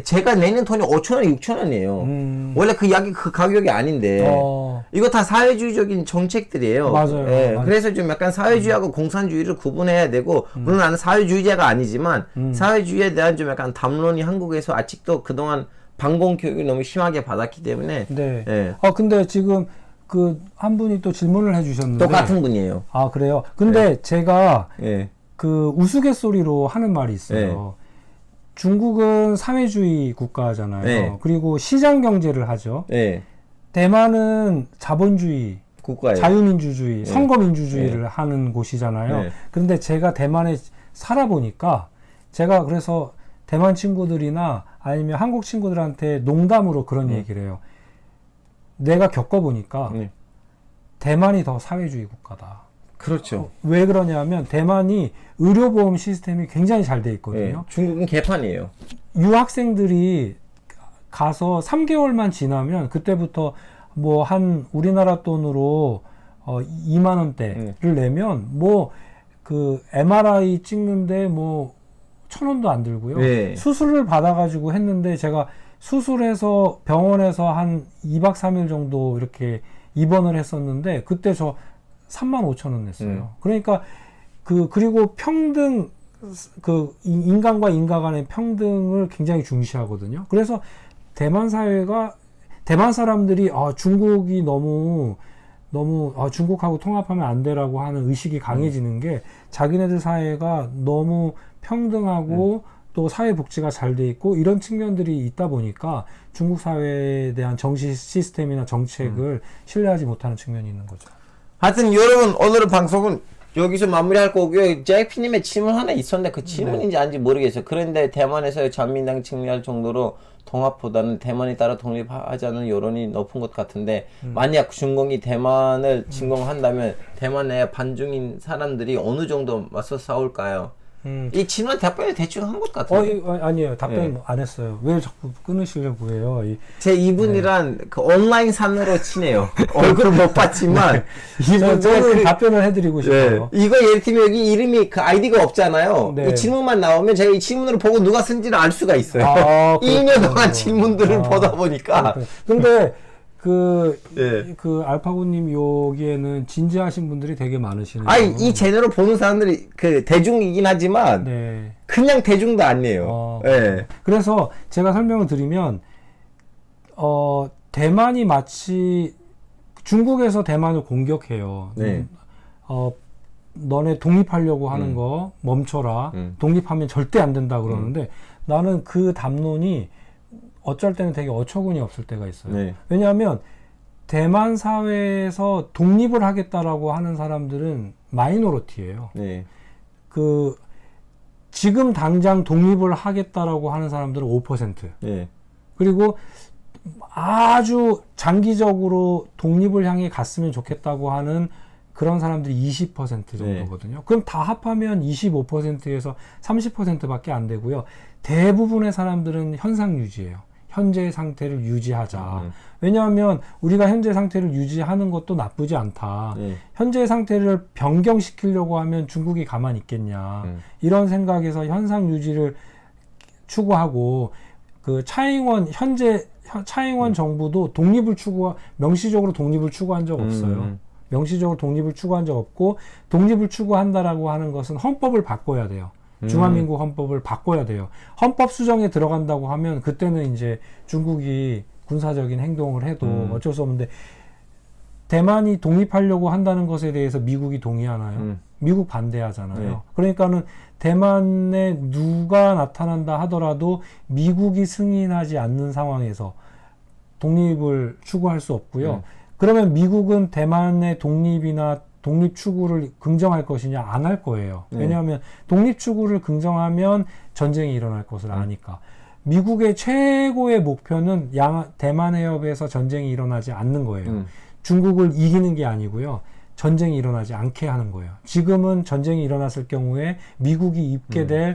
제가 내는 돈이 5,000원, 6,000원이에요. 원래 그 약이 그 가격이 아닌데. 이거 다 사회주의적인 정책들이에요. 맞아요. 맞아요. 그래서 좀 약간 사회주의하고 공산주의를 구분해야 되고, 물론 나는 사회주의자가 아니지만, 사회주의에 대한 좀 약간 담론이 한국에서 아직도 그동안 반공교육을 너무 심하게 받았기 때문에. 근데 지금 그 한 분이 또 질문을 해주셨는데 똑같은 분이에요. 아, 그래요? 근데 제가 그 우스갯소리로 하는 말이 있어요. 중국은 사회주의 국가잖아요. 그리고 시장 경제를 하죠. 대만은 자본주의 국가예요. 자유민주주의, 선거민주주의를 하는 곳이잖아요. 그런데 제가 대만에 살아보니까, 제가 그래서 대만 친구들이나 아니면 한국 친구들한테 농담으로 그런 얘기를 해요. 내가 겪어보니까 대만이 더 사회주의 국가다. 그렇죠. 왜 그러냐면 대만이 의료보험 시스템이 굉장히 잘 돼 있거든요. 중국은 개판이에요. 유학생들이 가서 3개월만 지나면 그때부터 뭐 한 우리나라 돈으로 2만 원대를 내면 뭐 그 MRI 찍는데 뭐 1,000원도 안 들고요. 수술을 받아가지고 했는데, 제가 수술해서 병원에서 한 2박 3일 정도 이렇게 입원을 했었는데 그때 저 35,000원 냈어요. 그러니까 그리고 평등, 그 인간과 인간 간의 평등을 굉장히 중시하거든요. 그래서 대만 사람들이 중국이 너무 중국하고 통합하면 안 되라고 하는 의식이 강해지는 게, 자기네들 사회가 너무 평등하고 또 사회복지가 잘 돼 있고 이런 측면들이 있다 보니까 중국 사회에 대한 정치 시스템이나 정책을 신뢰하지 못하는 측면이 있는 거죠. 하여튼 여러분, 오늘의 방송은 여기서 마무리할 거고요. JP님의 질문 하나 있었는데 그 질문인지 아닌지 모르겠어요. 그런데 대만에서의 자민당 측면할 정도로 통합보다는 대만이 따라 독립하자는 여론이 높은 것 같은데, 만약 중공이 대만을 침공한다면 대만 내 반중인 사람들이 어느 정도 맞서 싸울까요? 이 질문 답변을 대충 한 것 같아요. 아니에요. 답변 안 했어요. 왜 자꾸 끊으시려고 해요? 제 이분이란 그 온라인 산으로 친해요. 얼굴을 못 봤지만 저는 답변을 해드리고 싶어요. 이거 예를 들면 여기 이름이 그 아이디가 없잖아요. 이 질문만 나오면 제가 이 질문을 보고 누가 쓴지를 알 수가 있어요. 2년 동안 질문들을 보다 보니까. 근데 그 알파고님 여기에는 진지하신 분들이 되게 많으시네요. 이 채널을 보는 사람들이 그 대중이긴 하지만 그냥 대중도 아니에요. 그래서 제가 설명을 드리면, 대만이 마치 중국에서 대만을 공격해요. 너네 독립하려고 하는 거 멈춰라. 독립하면 절대 안 된다 그러는데, 나는 그 담론이 어쩔 때는 되게 어처구니 없을 때가 있어요. 왜냐하면 대만 사회에서 독립을 하겠다라고 하는 사람들은 마이너리티예요. 네. 그 지금 당장 독립을 하겠다라고 하는 사람들은 5%. 네. 그리고 아주 장기적으로 독립을 향해 갔으면 좋겠다고 하는 그런 사람들이 20% 정도거든요. 네. 그럼 다 합하면 25%에서 30%밖에 안 되고요. 대부분의 사람들은 현상 유지예요. 현재 상태를 유지하자. 왜냐하면 우리가 현재 상태를 유지하는 것도 나쁘지 않다. 현재 상태를 변경시키려고 하면 중국이 가만히 있겠냐. 이런 생각에서 현상 유지를 추구하고 그 현재 차잉원 정부도 명시적으로 독립을 추구한 적 없어요. 명시적으로 독립을 추구한 적 없고, 독립을 추구한다라고 하는 것은 헌법을 바꿔야 돼요. 중화민국 헌법을 바꿔야 돼요. 헌법 수정에 들어간다고 하면 그때는 이제 중국이 군사적인 행동을 해도 어쩔 수 없는데, 대만이 독립하려고 한다는 것에 대해서 미국이 동의하나요? 미국 반대하잖아요. 네. 그러니까는 대만에 누가 나타난다 하더라도 미국이 승인하지 않는 상황에서 독립을 추구할 수 없고요. 그러면 미국은 대만의 독립이나 독립 추구를 긍정할 것이냐? 안 할 거예요. 왜냐하면 독립 추구를 긍정하면 전쟁이 일어날 것을 아니까. 미국의 최고의 목표는 대만 해협에서 전쟁이 일어나지 않는 거예요. 중국을 이기는 게 아니고요. 전쟁이 일어나지 않게 하는 거예요. 지금은 전쟁이 일어났을 경우에 미국이 입게 될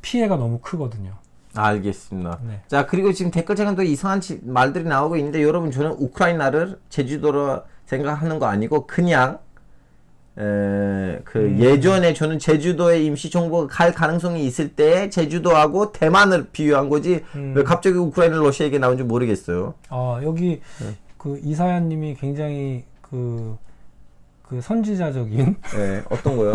피해가 너무 크거든요. 알겠습니다. 네. 자, 그리고 지금 댓글창에 또 이상한 말들이 나오고 있는데, 여러분, 저는 우크라이나를 제주도로 생각하는 거 아니고 그냥 예전에 저는 제주도에 임시정부가 갈 가능성이 있을 때 제주도하고 대만을 비유한 거지 왜 갑자기 우크라이나 러시아 얘기 나온지 모르겠어요. 여기 그 이사야님이 굉장히 그 선지자적인 어떤 거요?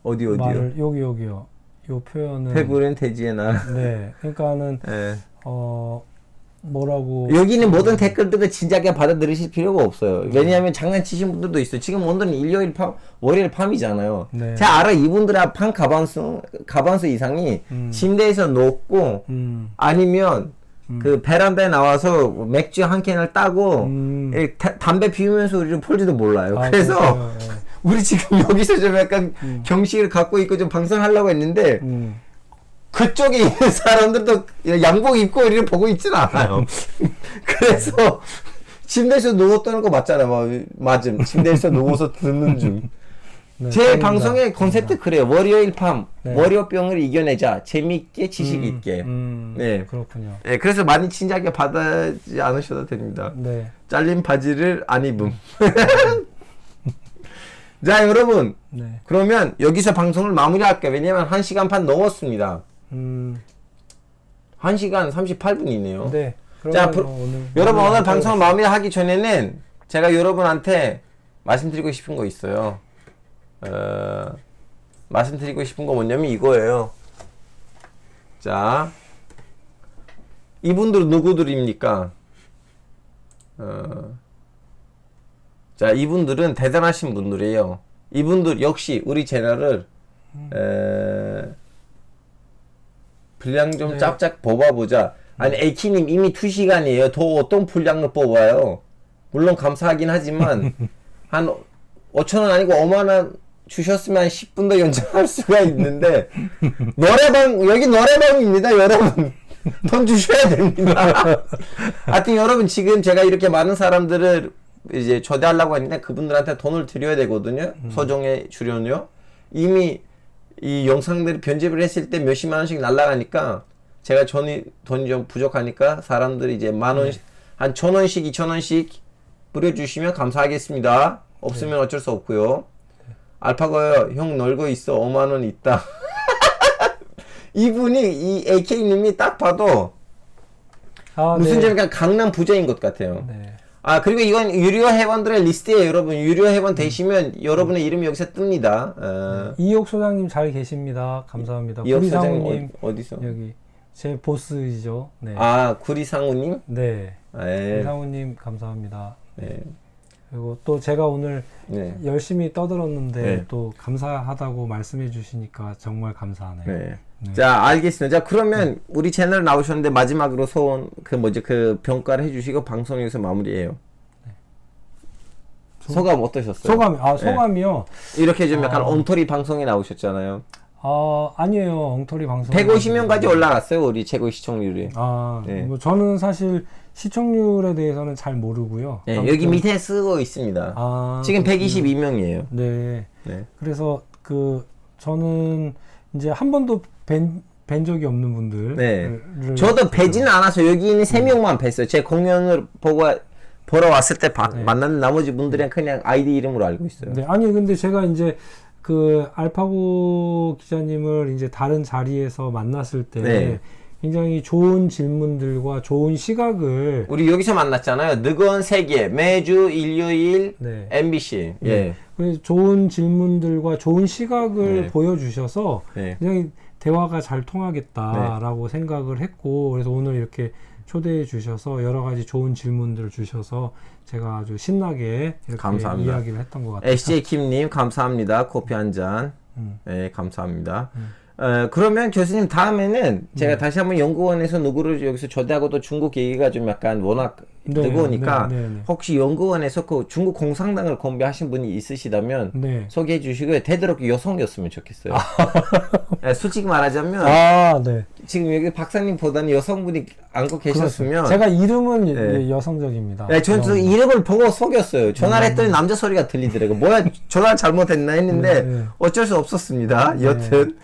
어디요? 말을 여기요. 요 표현은 태굴은 대지의 나라. 네, 그러니까는 뭐라고 여기는 모든 댓글들을 진지하게 받아들이실 필요가 없어요. 왜냐하면 장난치신 분들도 있어요. 지금 오늘은 월요일 밤이잖아요. 네. 제가 알아. 이분들의 반 가반수 이상이 침대에서 눕고 아니면 그 베란다에 나와서 맥주 한 캔을 따고 담배 피우면서 우리를 폴지도 몰라요. 그래서 우리 지금 여기서 좀 약간 경식을 갖고 있고 좀 방송하려고 했는데 그쪽에 있는 사람들도 양복 입고 우리를 보고 있지는 않아요. 그래서 침대에서 누웠다는 거 맞잖아요. 맞음. 침대에서 누워서 듣는 중. 네, 제 방송의 컨셉트 그래요. 월요일 밤 월요병을 이겨내자. 재미있게 지식 있게. 네, 그렇군요. 네, 그래서 많이 진지하게 받아지 않으셔도 됩니다. 네. 잘린 바지를 안 입음. 자, 여러분. 네. 그러면 여기서 방송을 마무리할게요. 왜냐면 1시간 반 넘었습니다. 1시간 38분이네요. 네. 자, 여러분 오늘 방송 마무리하기 전에는 제가 여러분한테 말씀드리고 싶은 거 있어요. 말씀드리고 싶은 거 뭐냐면 이거예요. 자, 이분들 누구들입니까? 자, 이분들은 대단하신 분들이에요. 이분들 역시 우리 채널을 분량 좀 짭짭 뽑아보자. 아니, A키님 이미 2시간이에요. 더 어떤 분량을 뽑아요? 물론 감사하긴 하지만 한 5,000원 아니고 5만원 주셨으면 10분 더 연장할 수가 있는데 여기 노래방입니다, 여러분. 돈 주셔야 됩니다. 하여튼 여러분, 지금 제가 이렇게 많은 사람들을 이제 초대하려고 했는데 그분들한테 돈을 드려야 되거든요. 소정의 출연료. 이미 이 영상들을 편집을 했을 때 몇십만 원씩 날라가니까 제가 돈이 좀 부족하니까 사람들이 이제 만원, 한 1,000원씩 2,000원씩 뿌려주시면 감사하겠습니다. 없으면 어쩔 수 없고요. 알파고요, 형 놀고 있어. 5만원 있다. 이분이 이 AK님이 딱 봐도 무슨 점이니까 강남 부자인 것 같아요. 네. 그리고 이건 유료 회원들의 리스트예요, 여러분. 유료 회원 되시면 여러분의 이름이 여기서 뜹니다. 이옥 소장님 잘 계십니다. 감사합니다. 이옥 소장님 어디서? 여기 제 보스이죠. 네. 구리상우님? 네. 구리상우님 감사합니다. 네. 그리고 또 제가 오늘 네. 열심히 떠들었는데 네. 또 감사하다고 말씀해 주시니까 정말 감사하네요. 네. 네. 자, 알겠습니다. 자, 그러면 우리 채널 나오셨는데 마지막으로 소원 그 평가를 해주시고 방송 여기서 마무리해요. 소감 어떠셨어요? 소감이요? 이렇게 좀 약간 엉터리 방송에 나오셨잖아요. 아니에요. 엉터리 방송. 150명까지 올라갔어요, 우리 최고 시청률이. 네. 뭐 저는 사실 시청률에 대해서는 잘 모르고요. 네, 여기 밑에 쓰고 있습니다. 지금 122명이에요. 네. 그래서 저는 이제 한 번도 뵌 적이 없는 분들. 네. 저도 뵈지는 않아서 여기 있는 3명만 뵀어요. 제 공연을 보러 왔을 때 만난 나머지 분들은 그냥 아이디 이름으로 알고 있어요. 네. 아니, 근데 제가 이제 알파고 기자님을 이제 다른 자리에서 만났을 때 굉장히 좋은 질문들과 좋은 시각을 우리 여기서 만났잖아요. 느건 세계 매주 일요일 MBC. 그래서 좋은 질문들과 좋은 시각을 보여주셔서 굉장히 대화가 잘 통하겠다라고 생각을 했고, 그래서 오늘 이렇게 초대해 주셔서 여러 가지 좋은 질문들을 주셔서 제가 아주 신나게 이렇게 감사합니다. 이야기를 했던 것 같아요. SJ 킴님 감사합니다. 커피 한 잔. 네, 감사합니다. 그러면 교수님 다음에는 제가 다시 한번 연구원에서 누구를 여기서 초대하고 또 중국 얘기가 좀 약간 워낙 뜨거우니까 혹시 연구원에서 그 중국 공산당을 공부하신 분이 있으시다면 소개해 주시고요. 되도록 여성이었으면 좋겠어요. 네, 솔직히 말하자면 지금 여기 박사님보다는 여성분이 앉고 계셨으면 제가 이름은 여성적입니다. 네, 저는 이름을 보고 속였어요. 전화를 했더니 남자 소리가 들리더라고요. 뭐야, 전화 잘못했나 했는데 어쩔 수 없었습니다. 여튼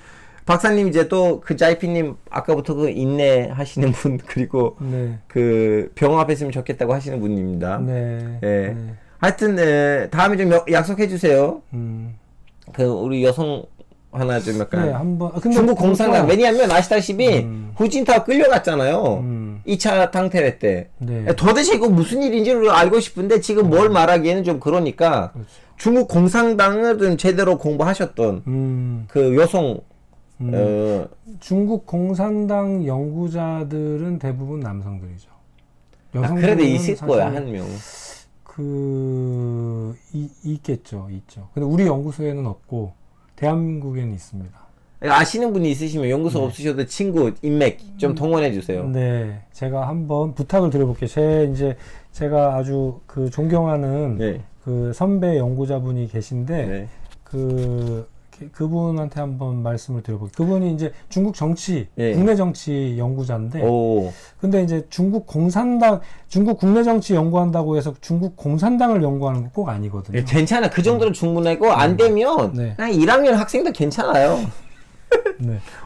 박사님 이제 또 그 자이피님 아까부터 그 인내 하시는 분 그리고 그 병원 앞에 있으면 좋겠다고 하시는 분입니다. 하여튼 다음에 좀 약속해 주세요. 그 우리 여성 하나 좀 약간 한번 중국 공산당 왜냐하면 아시다시피 후진타오 끌려갔잖아요. 2차 당대회 때 도대체 이거 무슨 일인지를 알고 싶은데 지금 뭘 말하기에는 좀 그러니까 중국 공산당을 좀 제대로 공부하셨던 그 여성 중국 공산당 연구자들은 대부분 남성들이죠. 그래도 있을 거야, 한 명. 있겠죠. 근데 우리 연구소에는 없고 대한민국에는 있습니다. 아시는 분이 있으시면 연구소 없으셔도 친구, 인맥 좀 동원해 주세요. 네, 제가 한번 부탁을 드려볼게요. 제가 아주 존경하는 그 선배 연구자분이 계신데 그분한테 한번 말씀을 드려볼게요. 그분이 이제 중국 정치, 국내 정치 연구자인데, 근데 이제 중국 국내 정치 연구한다고 해서 중국 공산당을 연구하는 건 꼭 아니거든요. 괜찮아. 그 정도로 충분하고, 안 되면, 그냥 1학년 학생도 괜찮아요.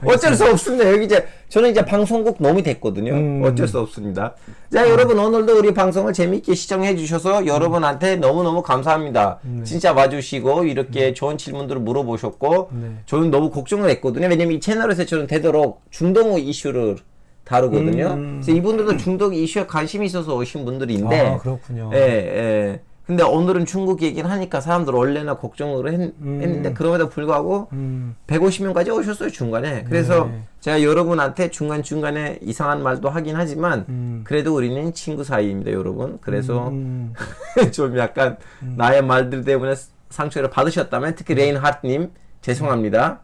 어쩔 수 없습니다. 여기 저는 이제 방송국 놈이 됐거든요. 어쩔 수 없습니다. 자, 여러분, 오늘도 우리 방송을 재미있게 시청해 주셔서 여러분한테 너무너무 감사합니다. 진짜 와주시고, 이렇게 좋은 질문들을 물어보셨고, 저는 너무 걱정을 했거든요. 왜냐면 이 채널에서 저는 되도록 중동어 이슈를 다루거든요. 그래서 이분들도 중동 이슈에 관심이 있어서 오신 분들인데, 그렇군요. 근데 오늘은 중국 얘기를 하니까 사람들 원래나 걱정을 했는데 그럼에도 불구하고 150명까지 오셨어요, 중간에. 그래서 제가 여러분한테 중간중간에 이상한 말도 하긴 하지만 그래도 우리는 친구 사이입니다, 여러분. 그래서 좀 약간 나의 말들 때문에 상처를 받으셨다면 특히 레인하트님 죄송합니다.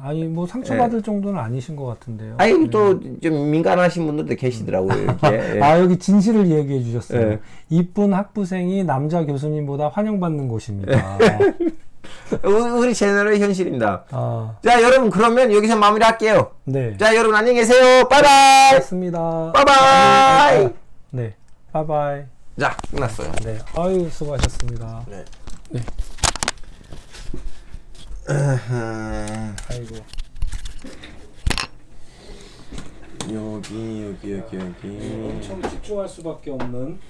아니 뭐 상처받을 정도는 아니신 것 같은데요. 아니 또 좀 민감하신 분들도 계시더라고요. 이렇게. 여기 진실을 얘기해 주셨어요. 이쁜 학부생이 남자 교수님보다 환영받는 곳입니다. 우리 채널의 현실입니다. 자, 여러분 그러면 여기서 마무리할게요. 자, 여러분 안녕히 계세요. 바이바이. 고맙습니다. 바이바이. 네, 바이바이. 자, 끝났어요. 네, 아유 수고하셨습니다. 네. 아이고. 여기. 엄청 집중할 수밖에 없는.